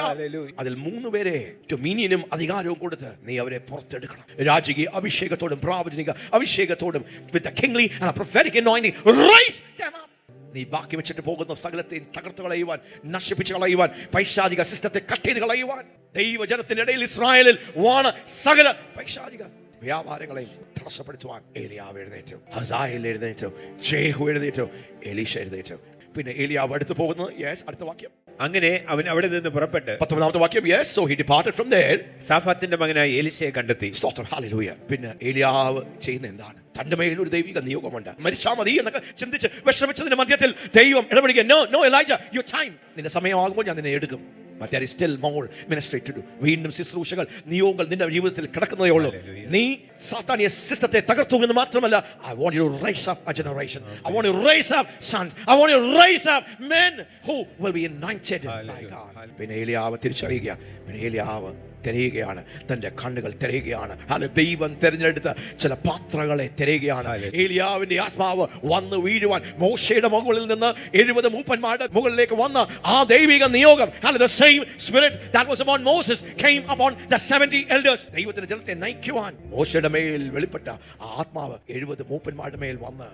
അതിൽ 3 പേരെ ഡൊമീനിയനും അധികാരവും കൊടുത്ത് നീ അവരെ പുറത്തെടുക്കണം. രാജകീയ അഭിഷേകത്തോടും പ്രാവചനിക അഭിഷേകത്തോടും with the kingly and a prophetic anointing, raise them up. നീ ബാക്കി വെച്ചിട്ട് പോകുന്ന സകലത്തെയും തകർത്ത് കളയുവാൻ, നശിപ്പിച്ച് കളയുവാൻ, പൈശാചിക സിസ്റ്റത്തെ കട്ട് ചെയ്ത് കളയുവാൻ, ദൈവജനത്തിന്റെ ഇടയിൽ ഇസ്രായേലിൽ വാണ സകല പൈശാചിക വ്യാപാരങ്ങളെയും തടസ്സപ്പെടുത്തുവാൻ ഏലിയാവ് എഴുന്നേറ്റു, ഹസായേൽ എഴുന്നേറ്റു, ജേഹൂ എഴുന്നേറ്റു, എലീശ എഴുന്നേറ്റു. പിന്നെ ഏലിയാവ് അടുത്ത് പോകുന്നത്, അടുത്ത വാക്യം. അങ്ങനെ അവൻ അവിടെ നിന്ന് പുറപ്പെട്ട് 19-ാമത്തെ വാക്യം. So he departed from there. സാഫാത്തിന്റെ മകനായ എലീശയെ കണ്ടെത്തി. സ്തോത്രം. ഹല്ലേലൂയ. പിന്നെ ഏലിയാവ് ചെയ്യുന്ന എന്താണ്? തന്റെ മേൽ ഒരു ദൈവിക നിയോഗമുണ്ട്. മരിച്ചാൽ മതി എന്നൊക്കെ ചിന്തിച്ച് വിഷമിച്ചതിന്റെ മധ്യത്തിൽ ദൈവം ഇടപെടുക. No Elijah, your time. നിന്റെ സമയമാകുമ്പോൾ ഞാൻ നിന്നെ എടുക്കും. But there is still more ministry to do. വീണ്ടും ശുശ്രൂഷകൾ, നിയോഗങ്ങൾ നിന്റെ ജീവിതത്തിൽ കിടക്കുന്നതേ ഉള്ളൂ. നീ സാത്താനിയ സിസ്റ്റത്തെ തകർത്തു എന്ന് മാത്രമല്ല, I want you to raise up a generation. I want you to raise up sons. I want you to raise up men who will be anointed by God. പിന്നെ ഏലിയാവ് തിരിച്ചറിയുക. പിന്നെ ഏലിയാവ് തിരയുകയാണ്. തന്റെ കണ്ണുകൾ തിരയുകയാണ്. ദൈവം തിരഞ്ഞെടുത്ത ചില പാത്രങ്ങളെ തിരയുകയാണ്. ഏലിയാവിന്റെ ആത്മാവ് വന്ന് വീഴുവാൻ മോശയുടെ മുകളിൽ നിന്ന് 70 മൂപ്പന്മാരുടെ മുകളിലേക്ക് വന്ന ആ ദൈവിക നിയോഗം, the same spirit that was upon Moses came upon the 70 elders. ദൈവത്തിന്റെ ജനത്തെ നയിക്കുവാൻ മോശയുടെ മേൽ വെളിപ്പെട്ട ആ ആത്മാവ് 70 മൂപ്പന്മാരുടെ മേൽ വന്ന്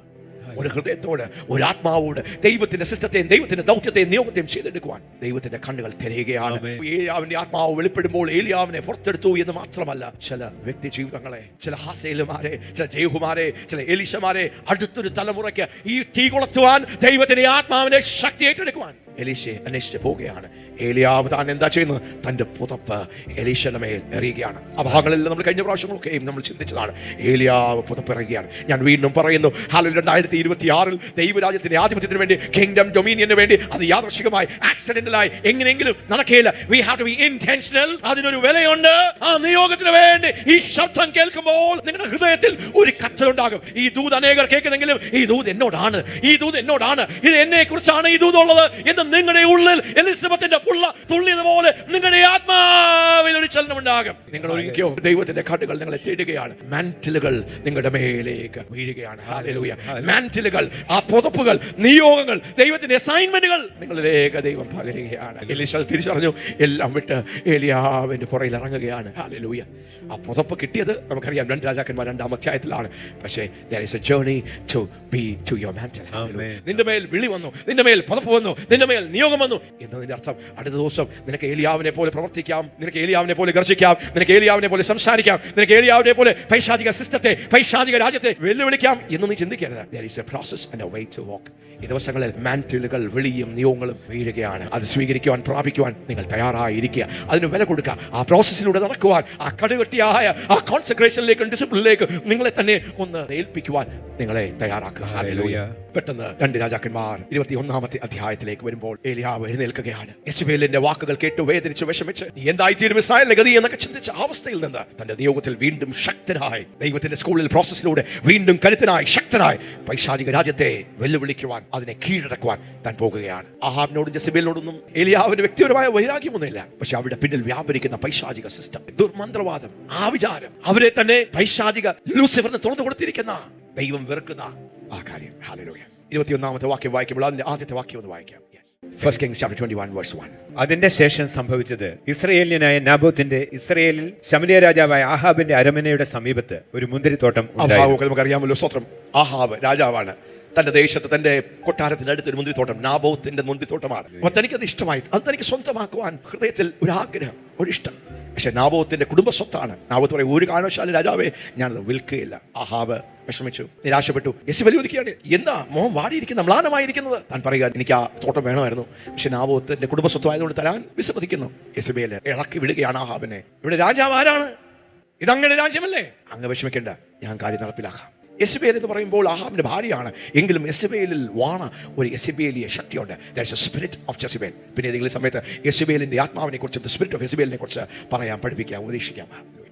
ഒരു ഹൃദയത്തോട്, ഒരു ആത്മാവോട് ദൈവത്തിന്റെ സിസ്റ്റത്തെയും ദൈവത്തിന്റെ ദൗത്യത്തെയും നിയോഗത്തെയും ചെയ്തെടുക്കുവാൻ ദൈവത്തിന്റെ കണ്ണുകൾ തിരയുകയാണ്. ഏലിയാവിന്റെ ആത്മാവ് വെളിപ്പെടുമ്പോൾ ഏലിയാവിനെ പുറത്തെടുത്തു എന്ന് മാത്രമല്ല, ചില വ്യക്തി ജീവിതങ്ങളെ, ചില ഹസേലുമാരെ, ചില ജേഹുമാരെ, ചില എലീശമാരെ അടുത്തൊരു തലമുറയ്ക്ക് ഈ തീ കൊളുത്തുവാൻ ദൈവത്തിന്റെ ആത്മാവിനെ ശക്തി ഏറ്റെടുക്കുവാൻ എലീശയെ അന്വേഷിച്ച് പോവുകയാണ്. ഏലിയാവ് താൻ എന്താ ചെയ്യുന്നത്? തന്റെ പുതപ്പ് എലീശയുടെ മേൽ എറിയുകയാണ്. ആ ഭാഗങ്ങളിൽ നമ്മൾ കഴിഞ്ഞ പ്രാവശ്യങ്ങളൊക്കെയും നമ്മൾ ചിന്തിച്ചതാണ്. ഏലിയാവ് പുതപ്പ് എറിയുകയാണ്. ഞാൻ വീണ്ടും പറയുന്നു, ഹല്ലേലൂയ, 2026 ദൈവരാജ്യത്തിന്റെ ആധിപത്യത്തിന് വേണ്ടി, കിങ്ഡം ഡൊമീനിയന് വേണ്ടി, അത് യാദൃശ്ചികമായി ആക്സിഡന്റലായി എങ്ങനെയെങ്കിലും നടക്കുകയില്ല. We have to be intentional. അതിനൊരു വിലയുണ്ട്. ആ നിയോഗത്തിന് വേണ്ടി ഈ ശബ്ദം കേൾക്കുമ്പോൾ നിങ്ങളുടെ ഹൃദയത്തിൽ ഒരു കത്തലുണ്ടാകും. ഈ ദൂത് അനേകർ കേൾക്കുന്നെങ്കിലും ഈ ദൂത് എന്നോടാണ്, ഈ ദൂത് എന്നോടാണ്, ഇത് എന്നെ കുറിച്ചാണ് ഈ ദൂത് ഉള്ളത് എന്ന് നിങ്ങളുടെ ഉള്ളിൽ എലിസബത്തിന്റെ പുള്ള തുള്ളിയതുപോലെ നിങ്ങളുടെ ആത്മാവിൽ ഒരു ചലനം ഉണ്ടാകും. നിങ്ങൾ ഒരിക്കലോ ദൈവത്തിന്റെ കണ്ണുകൾ നിങ്ങളെ തേടുകയാണ്. മാന്റിലുകൾ നിങ്ങളുടെ മേലേക്ക് വീഴുകയാണ്. ഹല്ലേലൂയ. മാന്റിലുകൾ, ആ പുതപ്പുകൾ, നിയോഗങ്ങൾ, ദൈവത്തിന്റെ അസൈൻമെന്റുകൾ നിങ്ങളിലേക്ക് ദൈവം പകരുകയാണ്. എലീശ തിരിച്ചറിഞ്ഞു. എല്ലാം വിട്ട് ഏലിയാവിന്റെ പുറയിൽ ഇറങ്ങുകയാണ്. ഹല്ലേലൂയ. ആ പുതപ്പ് കിട്ടിയത് നമുക്കറിയാം 2 രാജാക്കന്മാർ 2-ാം അധ്യായത്തിലാണ്. പക്ഷേ there is a journey to be to your mantle. നിന്റെ മേൽ വിളി വന്നു, നിന്റെ മേൽ പുതപ്പ് വന്നു, നിന്റെ മേൽ നിയോഗം വന്നു എന്നതിന്റെ അർത്ഥം അടുത്ത ദിവസം നിനക്ക് ഏലിയാവിനെ പോലെ പ്രവർത്തിക്കാം, നിനക്ക് ഏലിയാവിനെ പോലെ ഗർജിക്കാം, നിനക്ക് ഏലിയാവിനെ പോലെ സംസാരിക്കാം, നിനക്ക് ഏലിയാവിനെ പോലെ പൈശാചിക സിസ്റ്റത്തെ, പൈശാചിക രാജ്യത്തെ വെല്ലുവിളിക്കാം എന്ന് നീ ചിന്തിക്കരുത്. There is a process and a way to walk. ഈ ദിവസങ്ങളിൽ മാന്റിലുകൾ, വിളിയും നിയോഗങ്ങളും വീഴുകയാണ്. അത് സ്വീകരിക്കുവാൻ, പ്രാപിക്കുവാൻ നിങ്ങൾ തയ്യാറായിരിക്കുക. അതിന് വില കൊടുക്കുക. ആ പ്രോസസ്സിലൂടെ നടക്കുവാൻ, ആ കടുകട്ടിയായ ആ കോൺസെൻട്രേഷനിലേക്കും ഡിസിപ്ലിനിലേക്കും നിങ്ങളെ തന്നെ ഒന്ന് ഏൽപ്പിക്കുവാൻ നിങ്ങളെ തയ്യാറാക്കുക. ഹല്ലേലൂയ. പെട്ടെന്ന് 2 രാജാക്കന്മാർ 21-ാമത്തെ അധ്യായത്തിലേക്ക് വരുമ്പോൾ ഏലിയാവ് എഴുന്നേൽക്കുകയാണ്. യെസബേലിന്റെ വാക്കുകൾ കേട്ട് വേദനിച്ച് വിഷമിച്ച് നീ എന്തായിത്തീരും ഇസ്രായേലിന്റെ ഗതി എന്നൊക്കെ ചിന്തിച്ച അവസ്ഥയിൽ നിന്ന് തന്റെ നിയോഗത്തിൽ വീണ്ടും ശക്തനായി, ദൈവത്തിന്റെ സ്കൂളിൽ പ്രോസസ്സിലൂടെ വീണ്ടും കരുത്തനായി, ശക്തനായി പൈശാചിക രാജ്യത്തെ വെല്ലുവിളിക്കുവാൻ, അതിനെ കീഴടക്കുവാൻ താൻ പോകുകയാണ്. ആഹാബിനോടും ജെസബേലിനോടൊന്നും ഏലിയാവിന്റെ വ്യക്തിപരമായ വൈരാഗ്യമൊന്നുമില്ല. പക്ഷെ അവിടെ പിന്നിൽ വ്യാപരിക്കുന്ന പൈശാചിക സിസ്റ്റം, ദുർമന്ത്രവാദം, ആവിചാരം, അവരെ തന്നെ പൈശാചിക ലൂസിഫറിന് തുറന്നു കൊടുത്തിരിക്കുന്ന, ദൈവം വെറുക്കുന്ന ആ കാര്യം. ഹല്ലേലൂയ. 21-ാമത്തെ വാക്യം വായിക്കുമ്പോൾ അതിന്റെ ആദ്യത്തെ വാക്യം ഒന്ന് വായിക്കാം. First Kings chapter 21 verse 1. അതിന്റെ ശേഷം സംഭവിച്ചത്, ഇസ്രായേലിയനായ നാബോത്തിന്റെ ഇസ്രായേലിൽ ശമരിയ രാജാവായ ആഹാബിന്റെ അരമനയുടെ സമീപത്ത് ഒരു മുന്തിരിത്തോട്ടം ഉണ്ടായിരുന്നു. നമുക്കറിയാമല്ലോ, സ്തോത്രം. ആഹാബ് രാജാവാണ്. തന്റെ ദേശത്ത്, തന്റെ കൊട്ടാരത്തിന്റെ അടുത്തൊരു മുന്തിരിത്തോട്ടം, നാബോത്തിന്റെ മുന്തിരിത്തോട്ടമാണ്. അപ്പൊ തനിക്കത് ഇഷ്ടമായി, അത് തനിക്ക് സ്വന്തമാക്കുവാൻ ഹൃദയത്തിൽ ഒരു ആഗ്രഹം, ഒരു ഇഷ്ടം. പക്ഷെ നാബോത്തിന്റെ കുടുംബ സ്വത്താണ്. നാബോത്ത് പറയും, ഒരു കാരണവശാലും രാജാവേ ഞാനത് വിൽക്കുകയില്ല. ആഹാബ് വിഷമിച്ചു, നിരാശപ്പെട്ടു. യെസബേൽ ചോദിക്കുകയാണ്, എന്താ മോഹം വാടിയിരിക്കുന്ന, മ്ലാനമായിരിക്കുന്നത്? താൻ പറയുക, എനിക്ക് ആ തോട്ടം വേണമായിരുന്നു, പക്ഷെ നാബോത്തിന്റെ കുടുംബ സ്വത്തായതുകൊണ്ട് തരാൻ വിസമ്മതിക്കുന്നു. യെസബേൽ ഇളക്കി വിടുകയാണ് ആഹാബിനെ. ഇവിടെ രാജാവ് ആരാണ്? ഇതങ്ങനെ രാജ്യമല്ലേ? അങ്ങ് വിഷമിക്കേണ്ട, ഞാൻ കാര്യം നടപ്പിലാക്കാം. യെസബേൽ എന്ന് പറയുമ്പോൾ ആഹാബിന്റെ ഭാര്യയാണ്. എങ്കിലും യെസബേലിൽ വാണ ഒരു യെസബേലിയ ശക്തിയുണ്ട്. There is a spirit of Jezebel. പിന്നെ ഏതെങ്കിലും സമയത്ത് യെസബേലിന്റെ ആത്മാവിനെ കുറിച്ച്, ദ സ്പിരിറ്റ് ഓഫ് യെസബേലിനെ കുറിച്ച് പറയാൻ, പഠിപ്പിക്കാം, ഉപദേശിക്കാം.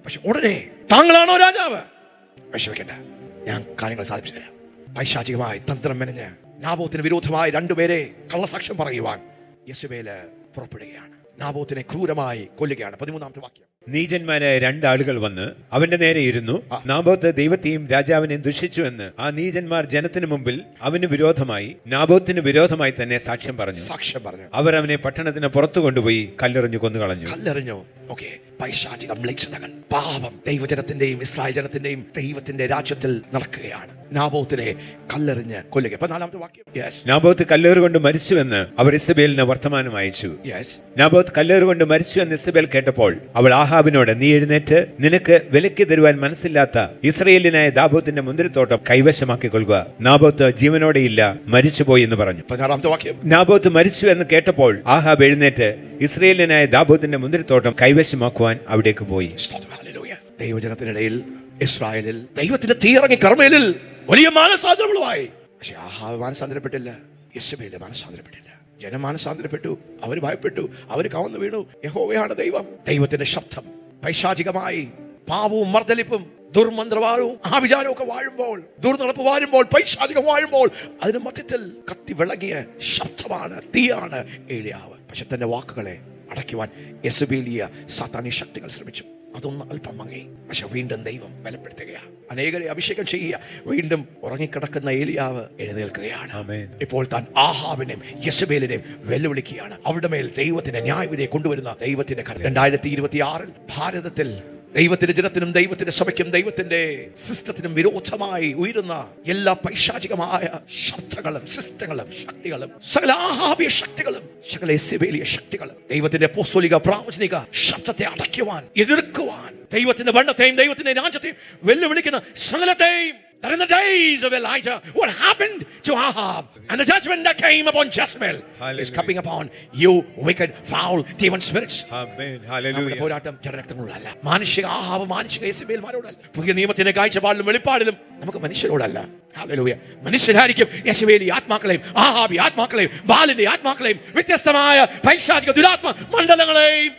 പക്ഷെ ഉടനെ താങ്കളാണോ രാജാവ്? വിഷമിക്കേണ്ട, ഞാൻ കാര്യങ്ങൾ സാധിച്ചു തരാം. പൈശാചികമായി തന്ത്രം മെനഞ്ഞ് നാബോത്തിന് വിരോധമായി 2 പേരെ കള്ളസാക്ഷ്യം പറയുവാൻ യെസബേല് പുറപ്പെടുകയാണ്. നാബോത്തിനെ ക്രൂരമായി കൊല്ലുകയാണ്. 13-ാമത്തെ വാക്യം. നീചന്മാരായ 2 ആളുകൾ വന്ന് അവന്റെ നേരെ ഇരുന്നു. നാബോത്ത് ദൈവത്തെയും രാജാവിനെയും ദുഷിച്ചു എന്ന് ആ നീചന്മാർ ജനത്തിന് മുമ്പിൽ അവന് വിരോധമായി, നാബോത്തിന് വിരോധമായി തന്നെ സാക്ഷ്യം പറഞ്ഞു. അവർ അവനെ പട്ടണത്തിന് പുറത്തു കൊണ്ടുപോയി കല്ലെറിഞ്ഞു കൊന്നുകളഞ്ഞു. ഓക്കെ, പൈശാചിക മ്ലേച്ഛതകൾ, പാപം ദൈവജനത്തിന്റെയും ഇസ്രായേൽ ജനത്തിന്റെയും ദൈവത്തിന്റെ രാജ്യത്തിൽ നടക്കുകയാണ്. നാബോത്തിനെ കല്ലെറിഞ്ഞ് കൊല്ലുക. 14-ാമത്തെ വാക്യം. നാബോത്ത് കല്ലേറ് കൊണ്ട് മരിച്ചുവെന്ന് അവർ ഇസബേലിന് വർത്തമാനം അയച്ചു. നാബോത്ത് കല്ലേറ് കൊണ്ട് മരിച്ചു എന്ന് ഇസബേൽ കേട്ടപ്പോൾ അവൾ ആഹാബിനോട്, നീ എഴുന്നേറ്റ് നിനക്ക് വിലയ്ക്ക് തരുവാൻ മനസ്സില്ലാത്ത ഇസ്രായേലിനായ നാബോത്തിന്റെ മുന്തിരിത്തോട്ടം കൈവശമാക്കി കൊള്ളുക. നാബോത്ത് ജീവനോടെ ഇല്ല, മരിച്ചുപോയി എന്ന് പറഞ്ഞു. 16-ാമത്തെ വാക്യം. നാബോത്ത് മരിച്ചു എന്ന് കേട്ടപ്പോൾ ആഹാബ് എഴുന്നേറ്റ് ഇസ്രായേലിനായ നാബോത്തിന്റെ മുന്തിരിത്തോട്ടം കൈവശമാക്കുവാൻ അവിടേക്ക് പോയി. ദൈവജനത്തിനിടയിൽ, ഇസ്രായേലിൽ ദൈവത്തിന്റെ തീയിറങ്ങി കർമ്മേലിൽ വലിയ മാനസാന്തരങ്ങളുമായി. പക്ഷെ ആഹാബ് മാനസാന്തരപ്പെട്ടില്ല, യെസബേൽ മാനസാന്തരപ്പെട്ടില്ല. ജനം മാനസാന്തരപ്പെട്ടു, അവർ ഭയപ്പെട്ടു, അവർ കവന്നു വീണു. യഹോവയാണ് ദൈവം. ദൈവത്തിന്റെ ശബ്ദം പൈശാചികമായി പാപവും മർദ്ദലിപ്പും ദുർമന്ത്രവാദവും ആവിചാരവും ഒക്കെ വാഴുമ്പോൾ, ദുർനടപ്പ് വാഴുമ്പോൾ, പൈശാചികം വാഴുമ്പോൾ, അതിന് മധ്യത്തിൽ കത്തി വിളങ്ങിയ ശബ്ദമാണ്, തീയാണ് ഏലിയാവ്. പക്ഷെ തന്റെ വാക്കുകളെ അടയ്ക്കുവാൻ യെസബേലിയ സാത്താന്യ ശക്തികൾ ശ്രമിച്ചു. അതൊന്ന് അല്പം മങ്ങി. പക്ഷെ വീണ്ടും ദൈവം ബലപ്പെടുത്തുകയാണ്, അനേകരെ അഭിഷേകം ചെയ്യുക. വീണ്ടും ഉറങ്ങിക്കിടക്കുന്ന ഏലിയാവ് എഴുന്നേൽക്കുകയാണ്. ഇപ്പോൾ താൻ ആഹാബിനെയും യെസബേലിനെയും വെല്ലുവിളിക്കുകയാണ്. അവരുടെ മേൽ ദൈവത്തിന്റെ ന്യായവിധിയെ കൊണ്ടുവരുന്ന ദൈവത്തിന്റെ 2026 ഭാരതത്തിൽ ദൈവത്തിന്റെ ജനത്തിനും ദൈവത്തിന്റെ സഭയ്ക്കും ദൈവത്തിന്റെ സിസ്റ്റത്തിനും വിരോധമായി ഉയരുന്ന എല്ലാ പൈശാചികമായ ശബ്ദങ്ങളും സിസ്റ്റങ്ങളും ശക്തികളും, സകല ആഹാബിയ ശക്തികളും, സകല യെസബേലിയ ശക്തികളും, ദൈവത്തിന്റെ അപ്പോസ്തലിക പ്രാവചനിക ശബ്ദത്തെ അടയ്ക്കുവാൻ, എതിർക്കുവാൻ, ദൈവത്തിന്റെ ഭരണത്തെയും ദൈവത്തിന്റെ രാജ്യത്തെയും വെല്ലുവിളിക്കുന്ന സകലത്തെയും that in the days of Elijah, what happened to Ahab and the judgment that came upon Jezebel is Hallelujah. coming upon you wicked, foul, demon spirits. ആമേൻ. നമ്മുടെ ഹല്ലേലൂയ. പോരാട്ടം ജഡരക്തങ്ങളോടല്ല, മാനുഷിക ആഹാബ്, മാനുഷിക യെസബേൽമാരോടല്ല. പുതിയ നിയമത്തിന്റെ കാഴ്ചപ്പാടിലും വെളിപ്പാടിലും നമുക്ക് മനുഷ്യരോടല്ല. ഹല്ലേലൂയ. മനുഷ്യരായിരിക്കും യെസബേലി ആത്മാക്കളെയും ആഹാബി ആത്മാക്കളെയും ബാലിന്റെ ആത്മാക്കളെയും വ്യത്യസ്തമായ പൈശാചിക ദുരാത്മ മണ്ഡലങ്ങളെയും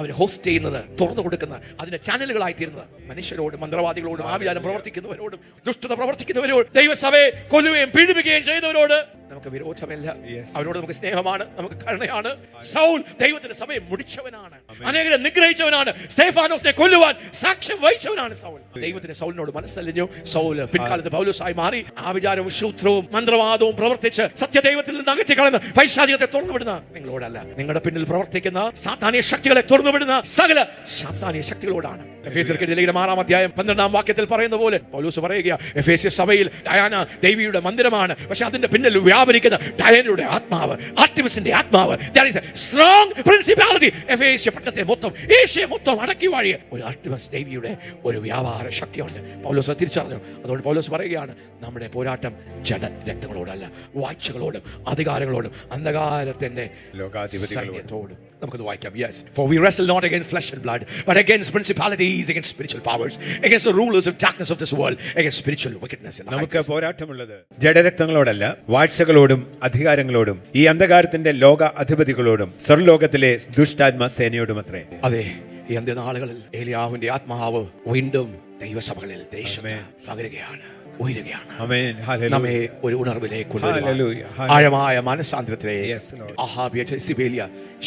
അവർ ഹോസ്റ്റ് ചെയ്യുന്നത്, തുറന്നു കൊടുക്കുന്ന അതിന്റെ ചാനലുകളായി തീരുന്നത് മനുഷ്യരോടും മന്ത്രവാദികളോടും ആവിചാരം പ്രവർത്തിക്കുന്നവരോടും ദുഷ്ടത പ്രവർത്തിക്കുന്നവരോട് ദൈവസഭയെ കൊല്ലുകയും പീഡിപ്പിക്കുകയും ചെയ്യുന്നവരോട് നമുക്ക് വിരോധമില്ല. Yes. അവരോട് നമുക്ക് സ്നേഹമാണ്, നമുക്ക് കരുണയാണ്. സൗൽ ദൈവത്തിന്റെ സഭയെ മുടിച്ചവനാണ്, അനേകരെ നിഗ്രഹിച്ചവനാണ്, സ്തെഫാനോസിനെ കൊല്ലുവാൻ സാക്ഷ്യം വഹിച്ചവനാണ് സൗൽ. ദൈവത്തിന്റെ സൗലിനോട് മനസ്സലിഞ്ഞു. സൗൽ പിൻകാലത്ത് പൗലോസായി മാറി ആവിചാരവും ശൂത്രവും മന്ത്രവാദവും പ്രവർത്തിച്ച് സത്യദൈവത്തിൽ നിന്ന് അകറ്റി കളയുന്ന പൈശാചികത്തെ തുറന്നുവിടുന്ന നിങ്ങളോടല്ല, നിങ്ങളുടെ പിന്നിൽ പ്രവർത്തിക്കുന്ന സാത്താനിക ശക്തികളെ തുറന്നുവിടുന്ന സകല സാത്താനിക ശക്തികളോടാണ്. എഫേസ്യർക്ക് ലേഖനം 6-ാം അധ്യായം 12-ാം വാക്യത്തിൽ പറയുന്ന പോലെ പൗലോസ് പറയുക, എഫേസ്യ സഭയിൽ ഡയാന ദേവിയുടെ മന്ദിരമാണ്, പക്ഷെ അതിന്റെ പിന്നിൽ വ്യാപരിക്കുന്ന ഡയാനയുടെ ആത്മാവ്, ആർട്ടിമിസിന്റെ ആത്മാവ്, there is a strong principality. എഫേസ്യ പട്ടണത്തെ മൊത്തം, ഏഷ്യ മൊത്തം അടക്കി വാഴിയ ഒരു ആർട്ടിമസ് ദേവിയുടെ ഒരു വ്യാപാര ശക്തിയുണ്ട്. പൗലോസ് തിരിച്ചറിഞ്ഞു. അതുകൊണ്ട് പൗലോസ് പറയുകയാണ്, നമ്മുടെ പോരാട്ടം ജഡ രക്തങ്ങളോടല്ല, വാഴ്ചകളോടും അധികാരങ്ങളോടും അന്ധകാരത്തിന്റെ സൈന്യത്തോടും. നമുക്കത് വായിക്കാം. Yes, for we wrestle not against flesh and blood, but against principalities, against spiritual powers, against the rulers of darkness of this world, against spiritual wickedness in the നമുക്ക് പോരാട്ടമുള്ളത് ജഡരക്തങ്ങളോടല്ല, വാഴ്ചകളോടും അധികാരങ്ങളോടും ഈ അന്ധകാരത്തിന്റെ ലോക അധിപതികളോടും സ്വർലോകത്തിലെ ദുഷ്ടാത്മ സേനയോടുമത്രേ. അതെ, ഈ അന്ത്യനാളുകളിൽ ഏലിയാവിന്റെ ആത്മാവ് വീണ്ടും ദൈവസഭകളിൽ ദേശത്ത് പകരുകയാണ്, ഉയരുകയാണ്. ആമേൻ. ഹല്ലേലൂയ. നമ്മെ ഒരു ഉണർവിലേക്ക് ഹല്ലേലൂയ. ആഴമായ മനസ്സാന്തരത്തിലേക്ക് Yes, Lord. അഹാബിയ ജെസിബേലിയ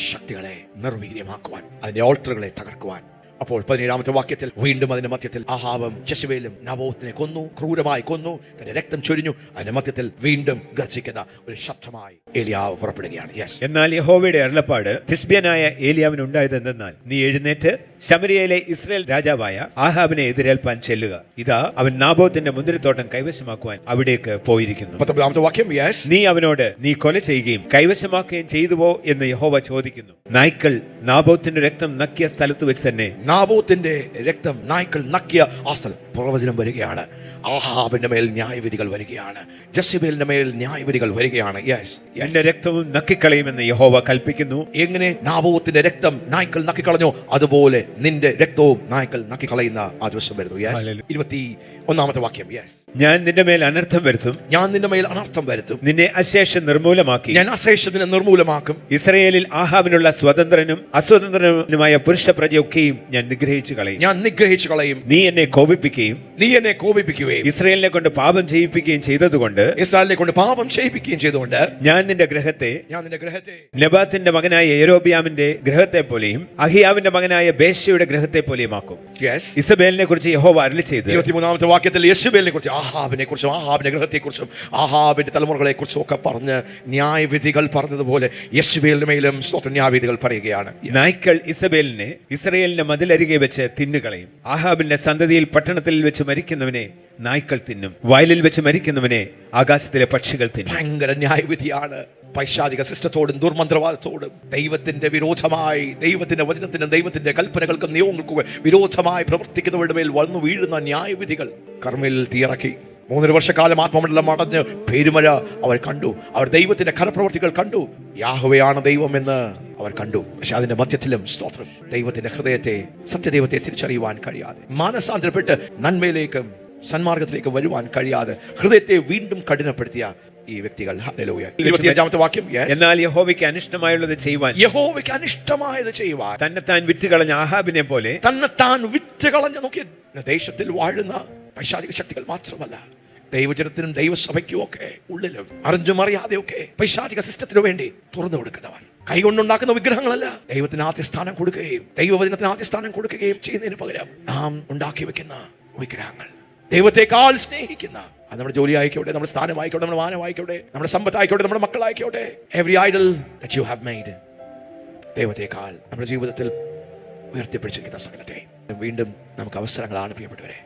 ശക്തികളെ നിർവീര്യമാക്കുവാൻ, അതിന്റെ ഓൾട്ടറുകളെ തകർക്കുവാൻ. അപ്പോൾ 17-ാമത്തെ വാക്യത്തിൽ വീണ്ടും അതിന്റെ മധ്യത്തിൽ അഹാബും ജെസിബേലും നബോത്തിനെ കൊന്നു, ക്രൂരമായി കൊന്നു, തന്റെ രക്തം ചൊരിഞ്ഞു. അതിന്റെ മധ്യത്തിൽ വീണ്ടും ഗർജിക്കുന്ന ഒരു ശബ്ദമായി ഏലിയാവ് പുറപ്പെടുകയാണ്. യെസ്. എന്നാൽ യഹോവയുടെ അരുളപ്പാട് തിസ്ബ്യനായ ഏലിയാവിന് ഉണ്ടായത് എന്തെന്നാൽ, നീ എഴുന്നേറ്റ് ശമരിയയിലെ ഇസ്രായേൽ രാജാവായ ആഹാബിനെ എതിരേൽപ്പാൻ ചെല്ലുക. ഇതാ അവൻ നാബോത്തിന്റെ മുന്തിരിത്തോട്ടം കൈവശമാക്കുവാൻ അവിടേക്ക് പോയിരിക്കുന്നു. 19-ാമത്തെ വാക്യം. യെസ്. നീ അവനോട്, നീ കൊല ചെയ്യുകയും കൈവശമാക്കുകയും ചെയ്തുവോ എന്ന് യഹോവ ചോദിക്കുന്നു. നായ്ക്കൾ നാബോത്തിന്റെ രക്തം നക്കിയ സ്ഥലത്ത് വെച്ച് തന്നെ, നാബോത്തിന്റെ രക്തം നായ്ക്കൾ നക്കിയ ആ സ്ഥലം. പ്രവചനം വരികയാണ്. ആഹാബിന്റെ മേൽ ന്യായവിധികൾ വരികയാണ്, ജെസിബേലിന്റെ മേൽ ന്യായവിധികൾ വരികയാണ്. യെസ്. എന്റെ രക്തവും നക്കിക്കളയുമെന്ന് യഹോവ കൽപ്പിക്കുന്നു. എങ്ങനെ നാബോത്തിന്റെ രക്തം നായ്ക്കൾ നക്കിക്കളഞ്ഞോ, അതുപോലെ നിന്റെ രക്തവും നായ്ക്കൾ നക്കിക്കളയുന്ന ആ ദിവസം വരുന്നു. യെസ്. 21-ാമത്തെ വാക്യം. യെസ്. ഞാൻ നിന്റെ മേൽ അനർത്ഥം വരുത്തും, ഞാൻ നിന്റെ മേൽ അനർത്ഥം വരുത്തും, നിന്നെ അശേഷം നിർമൂലമാക്കി, ഞാൻ അശേഷത്തിനെ നിർമൂലമാക്കും. ഇസ്രയേലിൽ ആഹാബിനുള്ള സ്വതന്ത്രനും അസ്വതന്ത്രനുമായ പുരുഷ പ്രജയൊക്കെയും ഞാൻ നിഗ്രഹിച്ചു കളയും. ഞാൻ നിഗ്രഹിച്ചു കളയും. നീ എന്നെ കോപിപ്പിക്കുകയും നീ എന്നെ കോപിപ്പിക്കുകയും ഇസ്രയേലിനെ കൊണ്ട് പാപം ചെയ്യിപ്പിക്കുകയും ചെയ്തതുകൊണ്ട്, ഇസ്രായേലിനെ കൊണ്ട് പാപം ചെയ്യിപ്പിക്കുകയും ചെയ്തുകൊണ്ട്, ഞാൻ നിന്റെ ഗ്രഹത്തെ നെബാത്തിന്റെ മകനായ യെരോബിയാമിന്റെ ഗ്രഹത്തെ പോലെയും അഹിയാവിന്റെ മകനായ ബേശയുടെ ഗ്രഹത്തെ പോലെയും ആക്കും. യെസ്. ഇസബേലിനെ കുറിച്ച് യഹോവ അരുളിച്ചെയ്തു. 23-ാമത്തെ വാക്യത്തിൽ യെശുബേലിനെ കുറിച്ച്, ആഹാബിനെ കുറിച്ചും ആഹാബിന്റെ ഗ്രഹത്തെ കുറിച്ചും ആഹാബിന്റെ തലമുറകളെ കുറിച്ചും ഒക്കെ പറഞ്ഞ് ന്യായവിധികൾ പറഞ്ഞതുപോലെ യെശുബേലിന്റെ മേലും ന്യായവിധികൾ പറയുകയാണ്. നായ്ക്കൾ ഇസബേലിനെ ഇസ്രയേലിന്റെ മതിലരികെ വെച്ച് തിന്നുകളയും. ആഹാബിന്റെ സന്തതിയിൽ പട്ടണത്തിൽ വെച്ച് മരിക്കുന്നവനെ നായ്ക്കൾ തിന്നും, വയലിൽ വെച്ച് മരിക്കുന്നവനെ ആകാശത്തിലെ പക്ഷികൾ തിന്നും. ഭയങ്കര ന്യായവിധിയാണ്. പൈശാചിക സിസ്റ്റത്തോടും ദുർമന്ത്രവാദത്തോടും ദൈവത്തിന്റെ വിരോധമായി, ദൈവത്തിന്റെ വചനത്തിനും ദൈവത്തിന്റെ കൽപ്പനകൾക്കും നിയമങ്ങൾക്കും വിരോധമായി പ്രവർത്തിക്കുന്നവരുടെ മേൽ വന്നു വീഴുന്ന ന്യായവിധികൾ. കർമ്മയിൽ തീയിറക്കി 3 വർഷക്കാലം ആത്മമണ്ഡലം അടഞ്ഞ് പെരുമഴ അവർ കണ്ടു. അവർ ദൈവത്തിന്റെ കരപ്രവർത്തികൾ കണ്ടു. യാഹോവയാണ് ദൈവമെന്ന് അവർ കണ്ടു. പക്ഷെ അതിന്റെ മധ്യത്തിലും സ്തോത്രം, ദൈവത്തിന്റെ ഹൃദയത്തെ, സത്യദൈവത്തെ തിരിച്ചറിയുവാൻ കഴിയാതെ, മാനസാന്തരപ്പെട്ട് നന്മയിലേക്കും സന്മാർഗത്തിലേക്ക് വരുവാൻ കഴിയാതെ ഹൃദയത്തെ വീണ്ടും കഠിനപ്പെടുത്തിയ ഈ വ്യക്തികൾ. ഹല്ലേലൂയ. 25-ാമത്തെ വാക്യം. എന്നാൽ യഹോവയ്ക്ക് അനിഷ്ടമായുള്ളത് ചെയ്യുവാൻ, യഹോവയ്ക്ക് അനിഷ്ടമായത് ചെയ്യുവാൻ, തന്നെത്താൻ വിറ്റുകളഞ്ഞ ആഹാബിനെ പോലെ, തന്നെത്താൻ വിറ്റുകളഞ്ഞ, നോക്കിയ ദേശത്തിൽ വാഴുന്ന പൈശാചിക ശക്തികൾ മാത്രമല്ല, ദൈവജനത്തിനും ദൈവസഭയ്ക്കും ഒക്കെ ഉള്ളിലും അറിഞ്ഞും അറിയാതെയൊക്കെ പൈശാചിക സിസ്റ്റത്തിനു വേണ്ടി തുറന്നു കൊടുക്കുന്നവർ, കൈകൊണ്ടുണ്ടാക്കുന്ന വിഗ്രഹങ്ങളല്ല, ദൈവത്തിന് ആദ്യ സ്ഥാനം കൊടുക്കുകയും ദൈവവചനത്തിന് ആദ്യ സ്ഥാനം കൊടുക്കുകയും ചെയ്യുന്നതിന് പകരം നാം ഉണ്ടാക്കി വെക്കുന്ന വിഗ്രഹങ്ങൾ, ദൈവത്തെക്കാൾ സ്നേഹിക്കുന്ന, അത് നമ്മുടെ ജോലി ആയിക്കോട്ടെ, നമ്മുടെ സ്ഥാനം ആയിക്കോട്ടെ, നമ്മുടെ മാനം ആയിക്കോട്ടെ, നമ്മുടെ സമ്പത്ത് ആയിക്കോട്ടെ, നമ്മുടെ മക്കളായിക്കോട്ടെ, every idol that you have made, ദൈവത്തെക്കാൾ നമ്മുടെ ജീവിതത്തിൽ ഉയർത്തിപ്പിടിച്ചിരിക്കുന്ന സകലത്തെ വീണ്ടും നമുക്ക് അവസരങ്ങളാണ് പ്രിയപ്പെട്ടവരെ.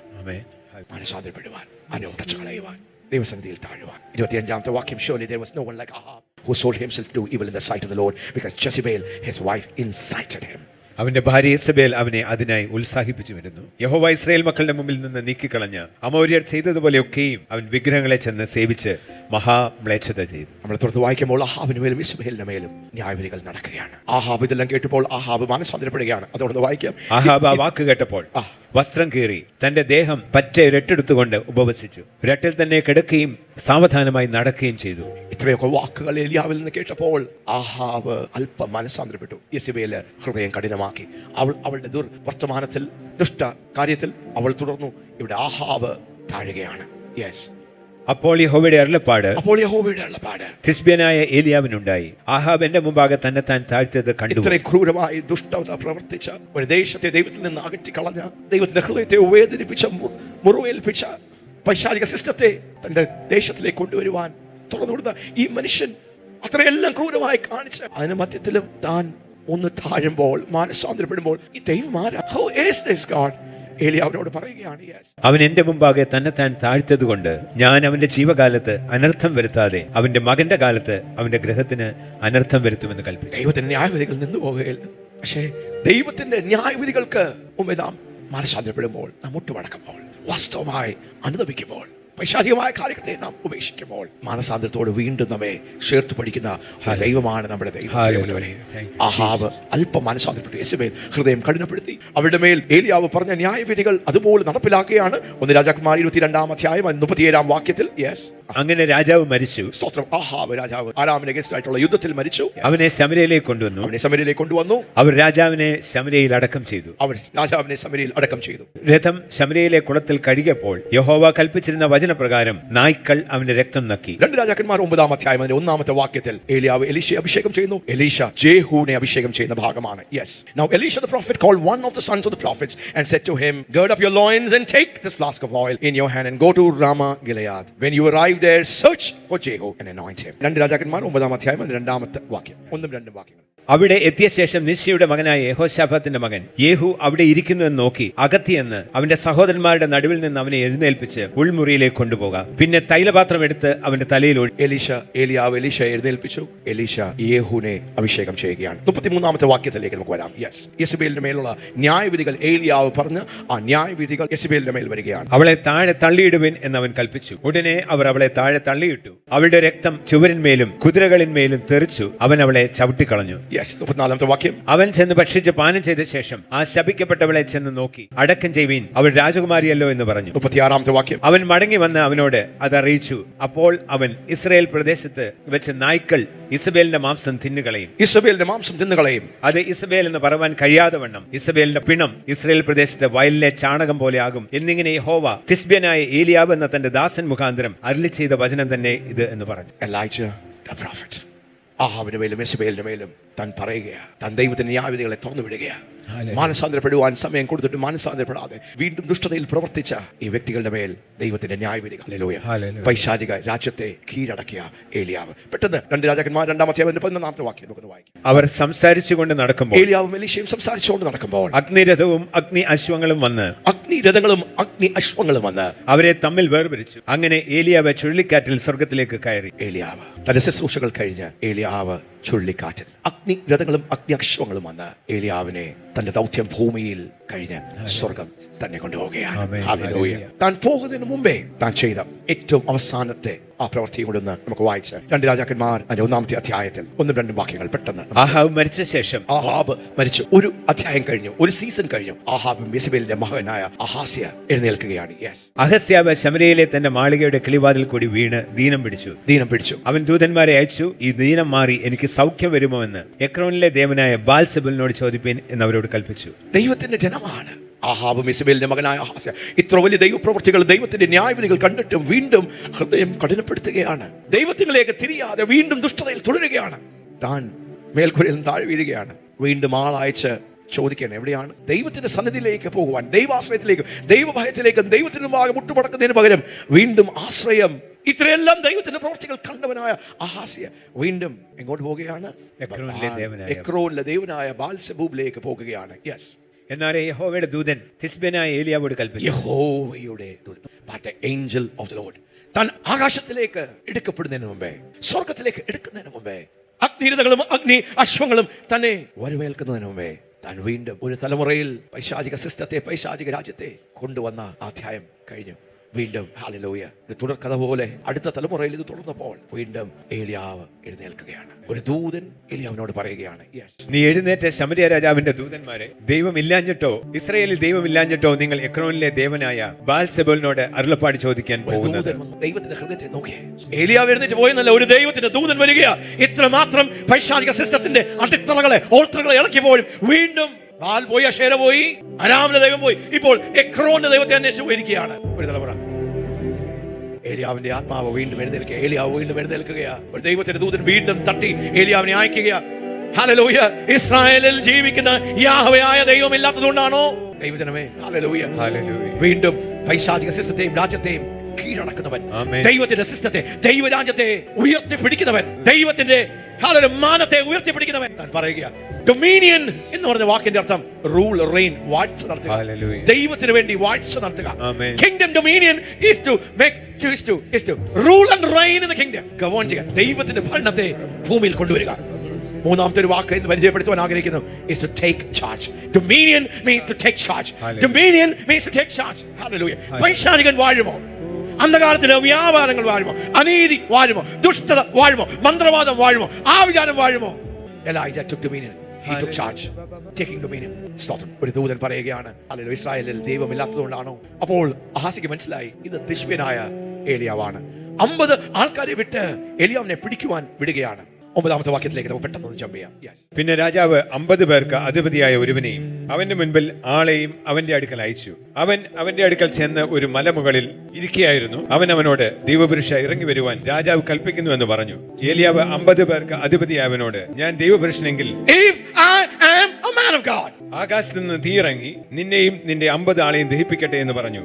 മനസ്സാന്തരപ്പെടുവാൻ, അതിനെ ഉടച്ചു കളയുവാൻ, ദൈവസന്നിധിയിൽ താഴുവാൻ. 25-ാമത്തെ വാക്യം. Surely there was no one like Ahab who sold himself to evil in the sight of the Lord, because Jezebel his wife incited him. അവന്റെ ഭാര്യ ഇസബേൽ അവനെ അതിനായി ഉത്സാഹിപ്പിച്ചു വരുന്നു. യഹോവ ഇസ്രായേൽ മക്കളുടെ മുമ്പിൽ നിന്ന് നീക്കിക്കളഞ്ഞ അമോര്യർ ചെയ്തതുപോലെയൊക്കെയും അവൻ വിഗ്രഹങ്ങളെ ചെന്ന് സേവിച്ച് മഹാമ്ലേച്ഛത ചെയ്തു. നമ്മൾ തുറന്ന് വായിക്കുമ്പോൾ ആഹാബിന് മേലും ഇസ്മായേലിന്റെ മേലും ന്യായവിധികൾ നടക്കുകയാണ്. ആഹാബ് ഇതെല്ലാം കേട്ടപ്പോൾ ആഹാബ് മാനസാന്തരപ്പെടുകയാണ്. അതോടൊന്ന് വായിക്കാം. ആഹാബ് ആ വാക്ക് കേട്ടപ്പോൾ വസ്ത്രം കീറി തന്റെ ദേഹം പറ്റ രട്ടെടുത്തുകൊണ്ട് ഉപവസിച്ചു. രട്ടിൽ തന്നെ കിടക്കുകയും സാവധാനമായി നടക്കുകയും ചെയ്തു. ഇത്രയൊക്കെ വാക്കുകൾ ഏലിയാവിൽ നിന്ന് കേട്ടപ്പോൾ ആഹാബ് അല്പം മനസ്സാന്തരപ്പെട്ടു. യെസബേല് ഹൃദയം കഠിനമാക്കി. അവളുടെ ദുർവർത്തമാനത്തിൽ ദുഷ്ട കാര്യത്തിൽ അവൾ തുടർന്നു. ഇവിടെ ആഹാബ് താഴുകയാണ്. യെസ്, അപ്പോൾ യഹോവയുടെ അരുളപ്പാട് തിസ്ബ്യനായ ഏലിയാവിനുണ്ടായി. ആഹാബ് എന്റെ മുമ്പാകെ തന്നെ താൻ താഴ്ത്തിയത് കണ്ടു. ഇത്രയും ക്രൂരമായി ദുഷ്ടത പ്രവർത്തിച്ച ഒരു ദേശത്തെ ദൈവത്തിൽ നിന്ന് അകറ്റി കളഞ്ഞ, ദൈവത്തിന്റെ ഹൃദയത്തെ വേദനിപ്പിച്ച, മുറിവേൽപ്പിച്ച പൈശാചിക സിസ്റ്റത്തെ തന്റെ ദേശത്തിലേക്ക് കൊണ്ടുവരുവാൻ തുറന്നുകൊടുത്ത ഈ മനുഷ്യൻ അത്രയെല്ലാം ക്രൂരമായി കാണിച്ച് അതിന് മധ്യത്തിലും താൻ ഒന്ന് താഴുമ്പോൾ, മാനസാന്തരപ്പെടുമ്പോൾ, ഈ ദൈവം ആരാ? Who is this God? ഏലിയാവിനോട് പറയുകയാണ്, അവൻ എന്റെ മുമ്പാകെ തന്നെ താൻ താഴ്ത്തത് കൊണ്ട് ഞാൻ അവന്റെ ജീവകാലത്ത് അനർത്ഥം വരുത്താതെ അവന്റെ മകന്റെ കാലത്ത് അവന്റെ ഗൃഹത്തിന് അനർത്ഥം വരുത്തുമെന്ന് കൽപ്പിച്ചു. ദൈവത്തിന്റെ ന്യായവിധികൾ നിന്നു പോകുകയില്ല. പക്ഷേ ദൈവത്തിന്റെ ന്യായവിധികൾക്ക് മുമ്പേ നാം മാനസാന്തരപ്പെടുമ്പോൾ, നാം മുട്ടുമടക്കുമ്പോൾ, വാസ്തവമായി അനുദപിക്കുമ്പോൾ, പൈശാചികമായ കാര്യത്തെ നാം ഉപേക്ഷിക്കുമ്പോൾ, മാനസാന്തരത്തോട് വീണ്ടും നമ്മെ ചേർത്ത് പഠിക്കുന്ന ദൈവമാണ് നമ്മുടെ ദൈവം. ആഹാബ് അല്പം മാനസാന്തരപ്പെട്ടു. യെസബേൽ ഹൃദയം കഠിനപ്പെടുത്തി. അവരുടെ മേൽ ഏലിയാവ് പറഞ്ഞ ന്യായവിധികൾ അതുപോലെ നടപ്പിലാക്കുകയാണ്. 1 രാജാക്കന്മാർ 22-ാം അധ്യായം 37-ാം വാക്യത്തിൽ. അങ്ങനെ രാജാവ് മരിച്ചു. സ്തോത്രം. ആഹാബ് രാജാവ് ആരാമിന് അഗൈൻസ്റ്റ് ആയിട്ടുള്ള യുദ്ധത്തിൽ മരിച്ചു. അവനെ ശമര്യയിലേക്ക് കൊണ്ടുവന്നു. അവർ രാജാവിനെ ശമര്യയിൽ അടക്കം ചെയ്തു. രഥം ശമര്യയിലെ കുളത്തിൽ കഴുകിയപ്പോൾ യഹോവ കൽപ്പിച്ചിരുന്ന വചനപ്രകാരം നായ്ക്കൾ അവന്റെ രക്തം നക്കി. 2 രാജാക്കന്മാർ 9-ാം അധ്യായം 1-ാമത്തെ വാക്യത്തിൽ ഏലിയാവ് എലീശയെ അഭിഷേകം ചെയ്യുന്നു. എലീശ ജേഹൂനെ അഭിഷേകം ചെയ്യുന്ന ഭാഗമാണ്. Now Elisha the prophet called one of the sons of the prophets and said to him, gird up your loins and take this flask of oil in your hand and go to Ramah Gilead. When you arrive there, search for Jehu and anoint him. 2 രാജാക്കന്മാർ 9-ാം അധ്യായം 2-ാമത്തെ വാക്യം. 1-2 വാക്യങ്ങൾ. അവിടെ എത്തിയ ശേഷം നിശ്ചയുടെ മകനായ യെഹോശാഫാത്തിന്റെ മകൻ യേഹു അവിടെ ഇരിക്കുന്നു എന്ന് നോക്കി അകത്തിയെന്ന് അവന്റെ സഹോദരന്മാരുടെ നടുവിൽ നിന്ന് അവനെ എഴുന്നേൽപ്പിച്ച് ഉൾമുറിയിലേക്ക് കൊണ്ടുപോകാം. പിന്നെ തൈലപാത്രം എടുത്ത് അവന്റെ തലയിൽ ഏലിയാവ് എലീശ എഴുന്നേൽപ്പിച്ചു. എലീശ യേഹുവിനെ അഭിഷേകം ചെയ്യുകയാണ്. 33-ാമത്തെ വാക്യത്തിലേക്ക് നമുക്ക് വരാം. യെസബേലിന്റെ മേലുള്ള ന്യായവിധികൾ ഏലിയാവ് പറഞ്ഞ് ആ ന്യായവിധികൾ യെസബേലിന്റെ മേൽ വരികയാണ്. അവളെ താഴെ തള്ളിയിടുവിൻ എന്ന് അവൻ കൽപ്പിച്ചു. ഉടനെ അവർ അവളെ താഴെ തള്ളിയിട്ടു. അവളുടെ രക്തം ചുവരിന്മേലും കുതിരകളിന്മേലും തെറിച്ചു. അവൻ അവളെ ചവിട്ടിക്കളഞ്ഞു. 34-ാമത്തെ വാക്യം. അവൻ ചെന്ന് ഭക്ഷിച്ച് പാനം ചെയ്ത ശേഷം ആ ശപിക്കപ്പെട്ടവളെ ചെന്ന് നോക്കി അടക്കം ചെയ്യുവീൻ, അവൾ രാജകുമാരിയല്ലോ എന്ന് പറഞ്ഞു. 36-ാമത്തെ വാക്യം. അവൻ മടങ്ങി വന്ന് അവനോട് അത് അറിയിച്ചു. അപ്പോൾ അവൻ ഇസ്രായേൽ പ്രദേശത്ത് വെച്ച് നായ്ക്കൾ ഇസബേലിന്റെ മാംസം തിന്നുകളയും. അത് ഇസബേൽ എന്ന് പറവാൻ കഴിയാതെ വണ്ണം ഇസബേലിന്റെ പിണം ഇസ്രായേൽ പ്രദേശത്തെ വയലിലെ ചാണകം പോലെ ആകും എന്നിങ്ങനെ യഹോവ തിസ്ബ്യനായ ഏലിയാവ് എന്ന തന്റെ ദാസൻ മുഖാന്തരം അരുളി ചെയ്ത വചനം തന്നെ ഇത് എന്ന് പറഞ്ഞു. Elijah the prophet ആഹാബിന്റെ മേലും യെസബേലിന്റെ മേലും താൻ പറയുകയാ, താൻ ദൈവത്തിന്റെ ന്യായവിധികളെ തുറന്നു വിടുകയാ. മാനസാന്തരപ്പെടുവാൻ സമയം കൊടുത്തിട്ട് മാനസാന്തരപ്പെടാതെ വീണ്ടും ദുഷ്ടതയിൽ പ്രവർത്തിച്ച ഈ വ്യക്തികളുടെ മേൽ ദൈവത്തിന്റെ ന്യായവിധികൾ. പൈശാചിക രാജ്യത്തെ കീഴടക്കിയ ഏലിയാവ്. പെട്ടെന്ന് 2 രാജാക്കന്മാർ 2-ാം അധ്യായം 11-ാമത്തെ വാക്യം നമുക്ക് വായിക്കാം. അവർ സംസാരിച്ചുകൊണ്ട് നടക്കുമ്പോൾ ഏലിയാവും എലീശയും സംസാരിച്ചുകൊണ്ട് നടക്കുമ്പോൾ അഗ്നിരഥവും അഗ്നി അശ്വങ്ങളും വന്ന് അവരെ തമ്മിൽ വേർപിരിച്ചു. അങ്ങനെ ഏലിയാവ് ചുഴലിക്കാറ്റിൽ സ്വർഗത്തിലേക്ക് കയറി. ഏലിയാവ് തന്റെ ശുശ്രൂഷകൾ കഴിഞ്ഞ് ഏലിയാവ് ചുഴലിക്കാറ്റിൽ അഗ്നിരഥങ്ങളും അഗ്നി അശ്വങ്ങളും വന്ന് ഏലിയാവിനെ തന്റെ ദൗത്യം ഭൂമിയിൽ കഴിഞ്ഞ് സ്വർഗം തന്നെ കൊണ്ടുപോവുകയാണ്. താൻ പോകുന്നതിന് മുമ്പേ താൻ ചെയ്ത ഏറ്റവും അവസാനത്തെ ആ പ്രവൃത്തിയും കൂടെ ഒന്ന് നമുക്ക് വായിച്ച് 2 രാജാക്കന്മാർ 1-ാമത്തെ അധ്യായത്തിൽ 1-2 വാക്യങ്ങൾ പെട്ടെന്ന്. ആഹാബ് മരിച്ച ശേഷം ആഹാബ് മരിച്ചു. ഒരു അധ്യായം കഴിഞ്ഞു, ഒരു സീസൺ കഴിഞ്ഞു. ആഹാബും യെസബേലിന്റെ മകനായ അഹാസ്യ എഴുന്നേൽക്കുകയാണ്. അഹസ്യാവ് ശമര്യയിലെ തന്റെ മാളികയുടെ കിളിവാതിൽ കൂടി വീണ് ദീനം പിടിച്ചു. അവൻ ദൂതന്മാരെ അയച്ചു, ഈ ദീനം മാറി എനിക്ക് സൗഖ്യം വരുമോ എന്ന് എക്രോനിലെ ദേവനായ ബാൽസെബുലിനോട് ചോദിപ്പീൻ എന്ന് അവരോട് കൽപ്പിച്ചു. ദൈവത്തിന്റെ ജനമാണ് ആഹാബും യെസബേലിന്റെ മകനായ അഹാസ്യ. ഇത്ര വലിയ ദൈവപ്രവൃത്തികൾ, ദൈവത്തിന്റെ ന്യായവിധികൾ കണ്ടിട്ടും വീണ്ടും ഹൃദയം കഠിനപ്പെടുത്തുകയാണ്. ദൈവത്തിലേക്ക് തിരിയാതെ വീണ്ടും ദുഷ്ടതയിൽ തുടരുകയാണ്. താൻ മേൽക്കുരയിൽ നിന്ന് താഴെ വീഴുകയാണ്. വീണ്ടും ആളയച്ച് ചോദിക്കുകയാണ്, എവിടെയാണ്? ദൈവത്തിന്റെ സന്നിധിയിലേക്ക് പോകുവാൻ, ദൈവാശ്രയത്തിലേക്കും ദൈവഭയത്തിലേക്കും ദൈവത്തിന് മുമ്പാകെ മുട്ടുമടക്കുന്നതിന് പകരം വീണ്ടും ആശ്രയം, ഇത്രയെല്ലാം ദൈവത്തിന്റെ പ്രവൃത്തികൾ കണ്ടവനായ അഹാസ്യ വീണ്ടും എങ്ങോട്ട് പോവുകയാണ്? എക്രോനിലെ ദേവനായ ബാൽസെബൂബിലേക്ക് പോകുകയാണ്. എന്നാൽ യഹോവയുടെ ദൂതൻ തിസ്ബ്യനായ ഏലിയാവോട് കൽപ്പിച്ചു. യഹോവയുടെ ദൂതൻ, the angel of the Lord, താൻ ആകാശത്തിലേക്ക് എടുക്കപ്പെടുന്നതിന് മുമ്പേ, സ്വർഗത്തിലേക്ക് എടുക്കുന്നതിന് മുമ്പേ, അഗ്നിരഥകളും അഗ്നി അശ്വങ്ങളും തന്നെ വരവേൽക്കുന്നതിന് മുമ്പേ താൻ വീണ്ടും ഒരു തലമുറയിൽ പൈശാചിക സിസ്റ്റത്തെ, പൈശാചിക രാജ്യത്തെ കൊണ്ടുവന്ന അധ്യായം കഴിഞ്ഞു. വീണ്ടും ഹല്ലേലൂയ ഒരു തുടർക്കഥ പോലെ അടുത്ത തലമുറയിൽ ഇത് തുടർന്നപ്പോൾ വീണ്ടും ഏലിയാവ് എഴുന്നേൽക്കുകയാണ്. ഒരു ദൂതൻ ഏലിയാവിനോട് പറയുകയാണ്, നീ എഴുന്നേറ്റ ശമരിയ രാജാവിന്റെ ദൂതന്മാരെ, ദൈവമില്ലാഞ്ഞിട്ടോ ഇസ്രായേലിൽ ദൈവമില്ലാഞ്ഞിട്ടോ നിങ്ങൾ എക്രോനിലെ ദേവനായ ബാൽസെബൂലിനോട് അരുളപ്പാട് ചോദിക്കാൻ പോകുന്നത്. ദൈവത്തിന്റെ ഹൃദയത്തെ നോക്കിയേ. ഏലിയാവ് എഴുന്നേറ്റ് പോയെന്നല്ല, ഒരു ദൈവത്തിന്റെ ദൂതൻ വരികയാ. ഇത്രമാത്രം പൈശാചിക സിസ്റ്റത്തിന്റെ അടിത്തറകളെ, ഓൾട്ടറുകളെ ഇളക്കിപ്പോഴും വീണ്ടും ബാൽ പോയി, അശേര പോയി, അരാമിന്റെ ദൈവം പോയി, ഇപ്പോൾ എക്രോന്റെ ദൈവത്തെ അന്വേഷിച്ച് പോയിരിക്കുകയാണ് ഒരു തലമുറ. ഏലിയാവിന്റെ ആത്മാവ് വീണ്ടും എഴുന്നേൽക്കുക. ഏലിയാവ് വീണ്ടും എഴുന്നേൽക്കുകയാ. ഒരു ദൈവത്തിന്റെ ദൂതൻ വീണ്ടും തട്ടി ഏലിയാവിനെ അയക്കുകയാ. ഹല്ലേലൂയ. ഇസ്രായേലിൽ ജീവിക്കുന്ന യാഹ്വയായ ദൈവം ഇല്ലാത്തതുകൊണ്ടാണോ? ദൈവജനമേ, ഹല്ലേലൂയ, വീണ്ടും പൈശാചിക സിസ്റ്റത്തെയും രാജ്യത്തെയും കീഴടക്കുന്നവൻ, ദൈവത്തിന്റെ സിസ്റ്റത്തെ, ദൈവരാജ്യത്തെ ഉയർത്തിപ്പിടിക്കുന്നവൻ, ദൈവത്തിന്റെ മാനത്തെ ഉയർത്തിപ്പിടിക്കുന്നവൻ. ഞാൻ പറയുക, ഡൊമീനിയൻ എന്ന് പറഞ്ഞ വാക്കിന്റെ അർത്ഥം റൂൾ, റെയിൻ, വാഴ്ച നടത്തുക, ദൈവത്തിന് വേണ്ടി വാഴ്ച നടത്തുക. Kingdom dominion is to make is to rule and reign in the kingdom. Govern ചെയ്യുക, ദൈവത്തിന്റെ ഭരണത്തെ ഭൂമിയിൽ കൊണ്ടുവരിക. മൂന്നാമത്തെ ഒരു വാക്ക് എന്ന് പരിചയപ്പെടുത്തുവാൻ ആഗ്രഹിക്കുന്നു, is to take charge. Dominion means to take charge. Dominion means to take charge. Hallelujah. പൈശാചികൻ വാഴുമോ? അന്ധകാരത്തിലെ വ്യാപാരങ്ങൾ വാഴുമോ? അനീതി വാഴുമോ? ദുഷ്ടത വാഴുമോ? മന്ത്രവാദം വാഴുമോ? ആവിചാരം വാഴുമോ? Elijah took dominion. He took charge. Taking dominion. സ്തോത്രം. ഒരു ദൂതൻ പറയുകയാണ്, ഹല്ലേലൂയ, ഇസ്രായേലിൽ ദൈവമില്ലാത്തതുകൊണ്ടാണോ? അപ്പോൾ അഹാസിക്ക് മനസ്സിലായി, ഇത് തിശ്ബ്യനായ ഏലിയാവാണ്. 50 ആൾക്കാരെ വിട്ട് ഏലിയാവിനെ പിടിക്കുവാൻ വിടുകയാണ്. 9ാമത്തെ വാക്യത്തിലേക്ക് നമുക്ക് പെട്ടെന്ന് ജമ്പ് ചെയ്യാം. പിന്നെ രാജാവ് 50 പേർക്ക് അധിപതിയായ ഒരുവനെയും അവന്റെ മുൻപിൽ ആളെയും അവന്റെ അടുക്കൽ അയച്ചു. അവൻ അവന്റെ അടുക്കൽ ചെന്ന് ഒരു മലമുകളിൽ ഇരിക്കുകയായിരുന്നു. അവനോട്, ദൈവപുരുഷ ഇറങ്ങി വരുവാൻ രാജാവ് കൽപ്പിക്കുന്നു എന്ന് പറഞ്ഞു. ഏലിയാവ് 50 പേർക്ക് അധിപതിയായവനോട്, ഞാൻ ദൈവപുരുഷനെങ്കിൽ ആകാശത്ത് നിന്ന് തീയിറങ്ങി നിന്നെയും നിന്റെ 50 ആളെയും ദഹിപ്പിക്കട്ടെ എന്ന് പറഞ്ഞു.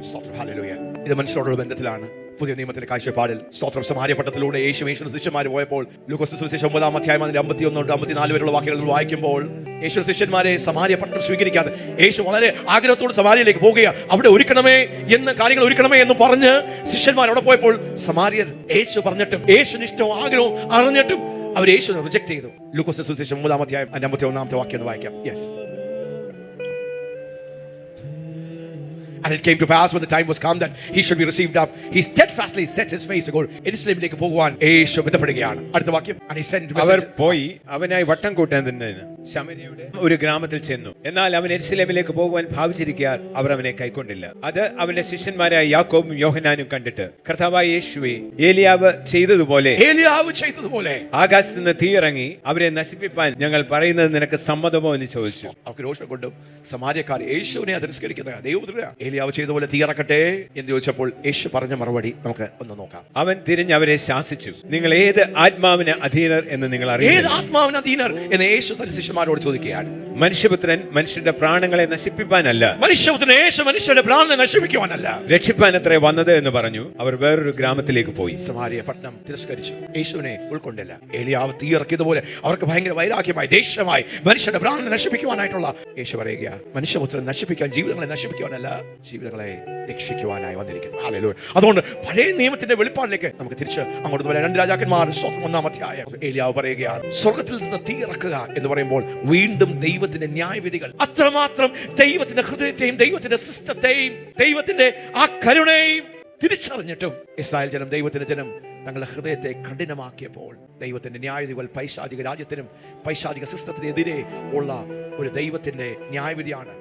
ഇത് മനുഷ്യരോടുള്ള ബന്ധത്തിലാണ്. പുതിയ നിയമത്തിന്റെ കാഴ്ചപ്പാടിൽ സ്തോത്രം, സമാര്യ പട്ടണത്തിലൂടെ യേശു ശിഷ്യന്മാർ പോയപ്പോൾ ലൂക്കോസ് സുവിശേഷം 9-ാം അധ്യായം 51-54 വരെയുള്ള വാക്യങ്ങൾ വായിക്കുമ്പോൾ യേശു ശിഷ്യന്മാരെ സമാര്യ പട്ടണം സ്വീകരിക്കാതെ യേശു വളരെ ആഗ്രഹത്തോട് സമാര്യയിലേക്ക് പോകുകയാണ്. അവിടെ ഒരുക്കണമേ എന്ന്, കാര്യങ്ങൾ ഒരുക്കണമേ എന്ന് പറഞ്ഞ് ശിഷ്യന്മാർ അവിടെ പോയപ്പോൾ സമാര്യർ യേശു പറഞ്ഞിട്ടും, യേശുവിന് ഇഷ്ടവും ആഗ്രഹവും അറിഞ്ഞിട്ടും അവർ യേശുവിനെ റിജക്ട് ചെയ്തു. ലൂക്കോസ് സുവിശേഷം 9-ാം അധ്യായം 51-ാമത്തെ വാക്യം എന്ന് വായിക്കാം. And it came to pass when the time was come that he should be received up, he steadfastly set his face to go Jerusalemലേക്ക് പോകുവാൻ യേശു ബന്ധപ്പെടുകയാണ്. അടുത്ത വാക്യം, and he sent അവർ പോയി അവനായി വട്ടം കൂട്ടാൻ തന്നെ ശമര്യയുടെ ഒരു ഗ്രാമത്തിൽ ചെന്നു. എന്നാൽ അവൻ യെരൂശലേമിലേക്ക് പോകുവാൻ ഭാവിച്ചിരിക്കാൻ അവർ അവനെ കൈക്കൊണ്ടില്ല. അത് അവന്റെ ശിഷ്യന്മാരായ യാക്കോബും യോഹന്നാനും കണ്ടിട്ട്, കർത്താവായ യേശുവേ, ഏലിയാവ് ചെയ്തതുപോലെ ആകാശത്ത് നിന്ന് തീയിറങ്ങി അവരെ നശിപ്പിപ്പാൻ ഞങ്ങൾ പറയുന്നത് നിനക്ക് സമ്മതമോ എന്ന് ചോദിച്ചു. അവർക്ക് രോഷം കൊണ്ടും സമാര്യക്കാർ യേശുവിനെ തിരസ്കരിക്കുന്ന ദൈവപുത്രനാ, ഏലിയാവ് ചെയ്തതുപോലെ തീയിറക്കട്ടെ എന്ന് ചോദിച്ചപ്പോൾ യേശു പറഞ്ഞ മറുപടി നമുക്ക് ഒന്ന് നോക്കാം. അവൻ തിരിഞ്ഞ് അവരെ ശാസിച്ചു, നിങ്ങൾ ഏത് ആത്മാവിന് അധീനർ എന്ന് നിങ്ങൾ അറിയുന്നു. ഏത് ആത്മാവിന് അധീനർ എന്ന് യേശു തന്റെ ശിഷ്യന്മാരോട് ചോദിക്കുകയാണ്. മനുഷ്യപുത്രൻ മനുഷ്യരുടെ പ്രാണങ്ങളെ നശിപ്പിക്കാനല്ല, മനുഷ്യരുടെ പ്രാണനെ നശിപ്പിക്കുവാനല്ല, രക്ഷിപ്പാനത്രേ വന്നത് എന്ന് പറഞ്ഞു. അവർ വേറൊരു ഗ്രാമത്തിലേക്ക് പോയി. സമാര്യ പട്ടണം തിരസ്കരിച്ചു, യേശുവിനെ ഉൾക്കൊണ്ടില്ല. ഏലിയാവ് തീയിറക്കിയതുപോലെ അവർക്ക് ഭയങ്കര വൈരാഗ്യമായി, ദേഷ്യമായി, മനുഷ്യരുടെ പ്രാണനെ നശിപ്പിക്കുവാനായിട്ടുള്ള യേശു പറയുക, മനുഷ്യപുത്രൻ നശിപ്പിക്കാൻ, ജീവിതങ്ങളെ നശിപ്പിക്കുവാനല്ല, ജീവിതങ്ങളെ രക്ഷിക്കുവാനായി വന്നിരിക്കുന്നു. ഹല്ലേലൂയ. അതുകൊണ്ട് പഴയ നിയമത്തിന്റെ വെളിപ്പാടിലേക്ക് നമുക്ക് തിരിച്ച് അങ്ങോട്ട് വരാം. 2 രാജാക്കന്മാർ 1-ാം അധ്യായം. ഏലിയാവ് പറയുകയാണ്, സ്വർഗത്തിൽ നിന്ന് തീയിറക്കുക എന്ന് പറയുമ്പോൾ വീണ്ടും ദൈവത്തിന്റെ ന്യായവിധികൾ, അത്രമാത്രം ദൈവത്തിന്റെ ഹൃദയത്തെയും ദൈവത്തിന്റെ സിസ്റ്റത്തെയും ദൈവത്തിന്റെ ആ കരുണയെയും തിരിച്ചറിഞ്ഞിട്ടും ഇസ്രായേൽ ജനം, ദൈവത്തിന്റെ ജനം തങ്ങളുടെ ഹൃദയത്തെ കഠിനമാക്കിയപ്പോൾ ദൈവത്തിന്റെ ന്യായവിധികൾ പൈശാചിക രാജ്യത്തിനും പൈശാചിക സിസ്റ്റത്തിനെതിരെ ഉള്ള ഒരു ദൈവത്തിന്റെ ന്യായവിധിയാണ്.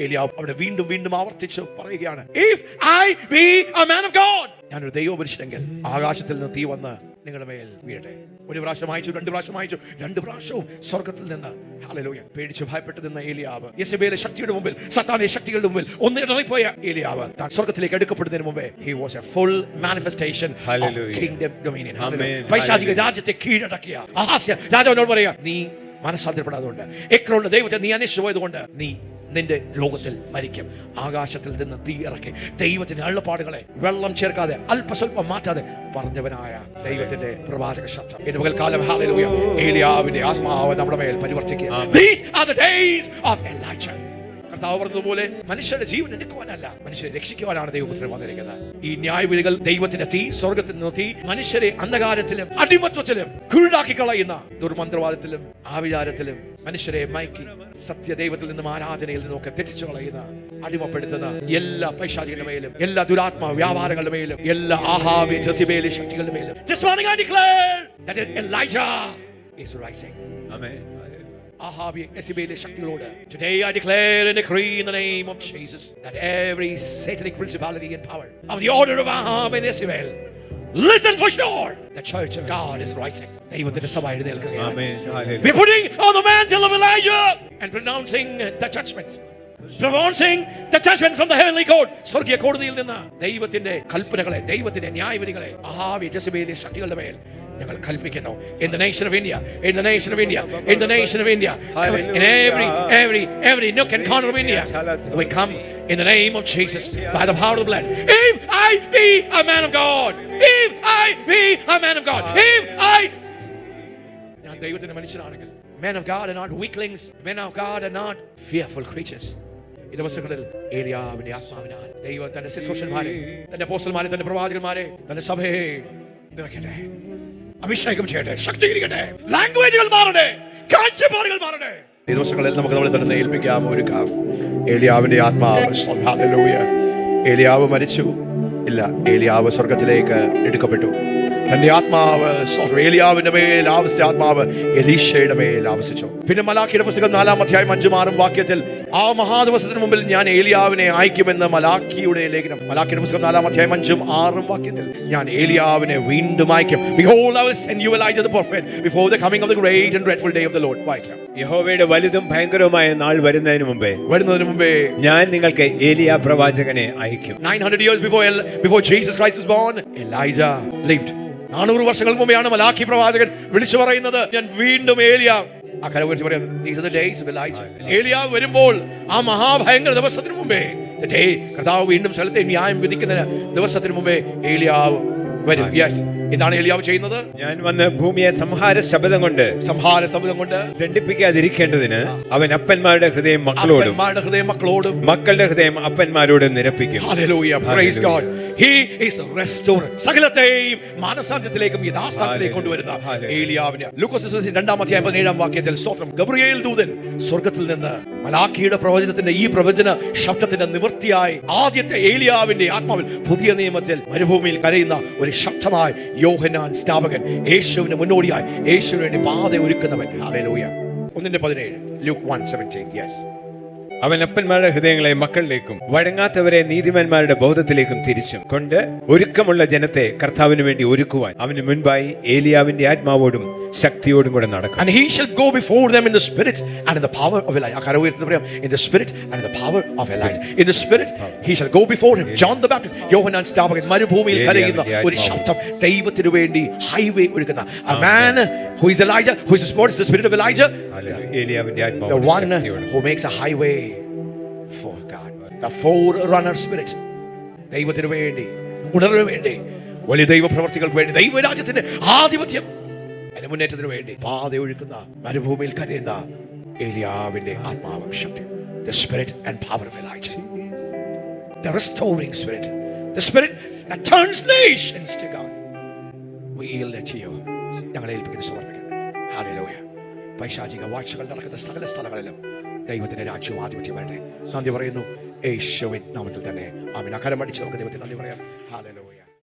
ഏലിയാവ് അവിടെ വീണ്ടും വീണ്ടും ആവർത്തിച്ച് പറയുകയാണ്, If I be a man of God, ഞാനൊരു ദൈവപുരുഷനെങ്കിൽ ആകാശത്തിൽ നിന്ന് തീ വന്ന് നിങ്ങളുടെ മേൽ വീഴട്ടെ. 1 പ്രാവശ്യം അയച്ചു, 2 പ്രാവശ്യം അയച്ചു, 2 പ്രാവശ്യവും സ്വർഗത്തിൽ നിന്ന്, ഹല്ലേലൂയ, പേടിച്ച് ഭയപ്പെട്ടു നിന്ന ഏലിയാവ്, യെസബേലിന്റെ ശക്തിയുടെ മുമ്പിൽ, സത്താന്റെ ശക്തികളുടെ മുമ്പിൽ ഒന്നിടറിപ്പോയ ഏലിയാവ് താൻ സ്വർഗത്തിലേക്ക് എടുക്കപ്പെടുന്നതിന് മുമ്പേ he was a full manifestation of kingdom dominion. പൈശാചിക രാജ്യത്തെ കീഴടക്കിയ അഹാസ്യ രാജാവിനോട് പറയാ, നീ മനസ്സാന്തരപ്പെടാതുകൊണ്ട്, എക്രോന്റെ ദൈവത്തെ നീ അന്വേഷിച്ചു പോയതുകൊണ്ട് നീ നിന്റെ രോഗത്തിൽ മരിക്കും. ആകാശത്തിൽ നിന്ന് തീ ഇറക്കി ദൈവത്തിന്റെ അള്ളപ്പാടുകളെ വെള്ളം ചേർക്കാതെ അല്പസ്വല്പം മാറ്റാതെ പറഞ്ഞവനായ ദൈവത്തിന്റെ പ്രവാചക ശബ്ദം ഇന്ന് പകൽക്കാലം, ഹല്ലേലൂയ, ഏലിയാവിന്റെ ആത്മാവ് നമ്മുടെ മേൽ പരിവർത്തിക്കുക. These are the days of Elijah. കർത്താവ് പറഞ്ഞതുപോലെ മനുഷ്യരുടെ ജീവൻ എടുക്കുവാനല്ല, മനുഷ്യരെ രക്ഷിക്കുവാനാണ് ദൈവപുത്രൻ വന്നിരിക്കുന്നത്. ഈ ന്യായവിധികൾ ദൈവത്തിന്റെ തീ, സ്വർഗത്തിൽ നിന്ന് തീ, മനുഷ്യരെ അന്ധകാരത്തിലും അടിമത്വത്തിലും കുരുടാക്കി കളയുന്ന ദുർമന്ത്രവാദത്തിലും ആവിചാരത്തിലും മനുഷ്യരെ മയക്കി സത്യദൈവത്തിൽ നിന്നും ആരാധനയിൽ നിന്നും ഒക്കെ തെറ്റിച്ചു കളയുന്ന, അടിമപ്പെടുത്തുന്ന എല്ലാ പൈശാചികളുടെ മേലും, എല്ലാ ദുരാത്മ വ്യാപാരങ്ങളുടെ മേലും, എല്ലാ ആഹാബി ജെസിബേലി ശക്തികളുടെ മേലും this morning I declare that Elijah is rising. Amen. ആഹാബി ജെസിബേലി ശക്തികളോട് today I declare and decree in the name of Jesus that every satanic principality and power of the order of Ahab and Jezebel, listen for sure, the church of God is rising. ദൈവത്തിന്റെ സഭ എഴുന്നേൽക്കുകയാണ്. Amen. Hallelujah. We're putting on the mantle of Elijah and pronouncing the judgments. Pronouncing the judgment from the heavenly court. സ്വർഗീയ കോടതിയിൽ നിന്ന് ദൈവത്തിന്റെ കൽപ്പനകളെ, ദൈവത്തിന്റെ ന്യായവിധികളെ ആഹാബി ജെസിബേലി ശക്തികളുടെ മേൽ ഞങ്ങൾ കൽപ്പിക്കുന്നു. In the nation of India, in the nation of India, in the nation of India, in every nook and corner of India, we come in the name of Jesus by the power of the blood. If I be a man of God, if I be a man of God, if I ഞാൻ ദൈവത്തിന്റെ മനുഷ്യനാണെങ്കിൽ, men of God are not weaklings, men of God are not fearful creatures. ഈ ദിവസങ്ങളിൽ ഏലിയാവിന്റെ ആത്മാവിനാൽ ദൈവം തന്റെ ശുശ്രൂഷന്മാരെ, തന്റെ അപ്പോസ്തലന്മാരെ, തന്റെ പ്രവാചകന്മാരെ, തന്റെ സഭയെ നിറയ്ക്കട്ടെ, അഭിഷേകം ചെയ്യട്ടെ, ശക്തീകരിക്കട്ടെ, ലാംഗ്വേജുകൾ മാറട്ടെ, കാഴ്ചപ്പാടുകൾ മാറട്ടെ. ഈ ദിവസങ്ങളിൽ നമുക്ക് നമ്മളെ തന്നെ ഏൽപ്പിക്കാം, ഒരുക്കാം. ഏലിയാവിന്റെ ആത്മാവ്, ഹല്ലേലൂയ. ഏലിയാവ് മരിച്ചു ഇല്ല, ഏലിയാവ് സ്വർഗത്തിലേക്ക് എടുക്കപ്പെട്ടു. തന്റെ ആത്മാവ് ഏലിയാവിന്റെ മേൽ ആവസിച്ച ആത്മാവ് എലീശയുടെ മേൽ ആവസിച്ചു. പിന്നെ മലാക്കിയുടെ പുസ്തകം 4-ാം അധ്യായം 5-6 വാക്യത്തിൽ ആ മഹാദിവസത്തിന് മുമ്പിൽ ഞാൻ ഏലിയാവിനെ അയക്കുമെന്ന് മലാക്കിയുടെ ലേഖനം, മലാക്കിയുടെ പുസ്തകം 4-ാം അധ്യായം 5-6 വാക്യത്തിൽ ഞാൻ ഏലിയാവിനെ വീണ്ടും അയക്കും. Behold, I will send you Elijah the prophet before the coming of the great and dreadful day of the Lord. വായിക്കാം. യഹോവയുടെ വലുതും ഭയങ്കരവുമായ നാൾ വരുന്നതിന് മുമ്പേ ഞാൻ നിങ്ങൾക്ക് ഏലിയാ പ്രവാചകനെ അയക്കും. 900 years before Jesus Christ was born, Elijah lived. 400 വർഷങ്ങൾക്ക് മുമ്പെയാണ് മലാക്കി പ്രവാചകൻ വിളിച്ചു പറയുന്നത്, ഞാൻ വീണ്ടും ഏലിയാ. ആ കരം ഉയർത്തി പറയാം, these are the days of Elijah. ഏലിയാ വരുമ്പോൾ ആ മഹാഭയങ്കര ദിവസത്തിന് മുമ്പേ, the day കർത്താവ് വീണ്ടും സ്ഥലത്തെ ന്യായം വിധിക്കുന്ന ദിവസത്തിന് മുമ്പേ ഏലിയാവ് വരും. യെസ്, എന്താണ് ഏലിയാവ് ചെയ്യുന്നത്? ഞാൻ വന്ന് ഭൂമിയെ സംഹാര ശബ്ദം കൊണ്ട് ദണ്ഡിപ്പിക്കാതിരിക്കേണ്ടതിന് അവൻ അപ്പന്മാരുടെ ഹൃദയം മക്കളോടും മക്കളുടെ ഹൃദയം അപ്പന്മാരോടും നിരപ്പിക്കും. Hallelujah, praise God. He is a restorer. സകലത്തെയും മാനസാന്ത്യത്തിലേക്കും യഥാസ്ഥാനത്തിലേക്കും കൊണ്ടുവരുന്ന ഏലിയാവിനെ ലൂക്കോസ് 2-ാം അധ്യായം 17-ാം വാക്യത്തിൽ സ്തോത്രം, ഗബ്രിയേൽ ദൂതൻ സ്വർഗത്തിൽ നിന്ന് മലാക്കിയുടെ പ്രവചനത്തിന്റെ ഈ പ്രവചന ശബ്ദത്തിന്റെ നിവൃത്തിയായി ആദ്യത്തെ ഏലിയാവിന്റെ ആത്മാവിൽ പുതിയ നിയമത്തിൽ മരുഭൂമിയിൽ കരയുന്ന ഒരു ശബ്ദമായി യോഹന്നാൻ സ്നാപകൻ, യേശുവിന് മുന്നോടിയായി യേശുവിന് വേണ്ടി പാത ഒരുക്കുന്നവൻ. ഹല്ലേലൂയ. 1:17 Luke 1:17. യെസ്, അവൻ അപ്പന്മാരുടെ ഹൃദയങ്ങളെ മക്കളിലേക്കും വഴങ്ങാത്തവരെ നീതിമാന്മാരുടെ ബോധത്തിലേക്കും തിരിച്ചും കൊണ്ട് ഒരുക്കമുള്ള ജനത്തെ കർത്താവിന് വേണ്ടി ഒരുക്കുവാൻ അവന് മുൻപായി ഏലിയാവിന്റെ ആത്മാവോടും ശക്തിയോടും കൂടെ നടക്കും. And he shall go before them in the spirit and in the power of Elijah. In the spirit and in the power of Elijah. In the spirit he shall go before him. John the Baptist, യോഹന്നാൻ സ്നാപകൻ മരുഭൂമിയിൽ കരയുന്ന ഒരു ശബ്ദം, ദൈവത്തിനു വേണ്ടി highway ഒരുക്കുന്ന a man who is Elijah, who is the spirit of Elijah, ഏലിയാവിന്റെ the ആത്മാവോടും one who makes a highway for God, the forerunner spirit. ദൈവത്തിനു വേണ്ടി, ഉണർവിന് വേണ്ടി, വലിയ ദൈവ പ്രവർത്തികൾക്ക് വേണ്ടി, ദൈവരാജ്യത്തിന്റെ ആധിപത്യം മുന്നേറ്റത്തിന് വേണ്ടി പാത ഒഴുക്കുന്ന മരുഭൂമിയിൽ കരയുന്ന ഏലിയാവിന്റെ ആത്മാവും ശക്തി. The spirit and power of Elijah, the restoring spirit, the spirit that turns nations to God. We yield it to you. ഞങ്ങളെ ഏൽപ്പിക്കുന്ന സമർപ്പിക്കുന്നു. ഹല്ലേലൂയ. പൈശാചിക വാഴ്ചകൾ നടക്കുന്ന സകല സ്ഥലങ്ങളിലും ദൈവത്തിന്റെ രാജ്യവും ആധിപത്യം വരട്ടെ. നന്ദി പറയുന്നു യേശുവിൻ നാമത്തിൽ തന്നെ ആമേൻ. കരമടിച്ച് നമുക്ക് ദൈവത്തിന് നന്ദി പറയാം. ഹല്ലേലൂയ.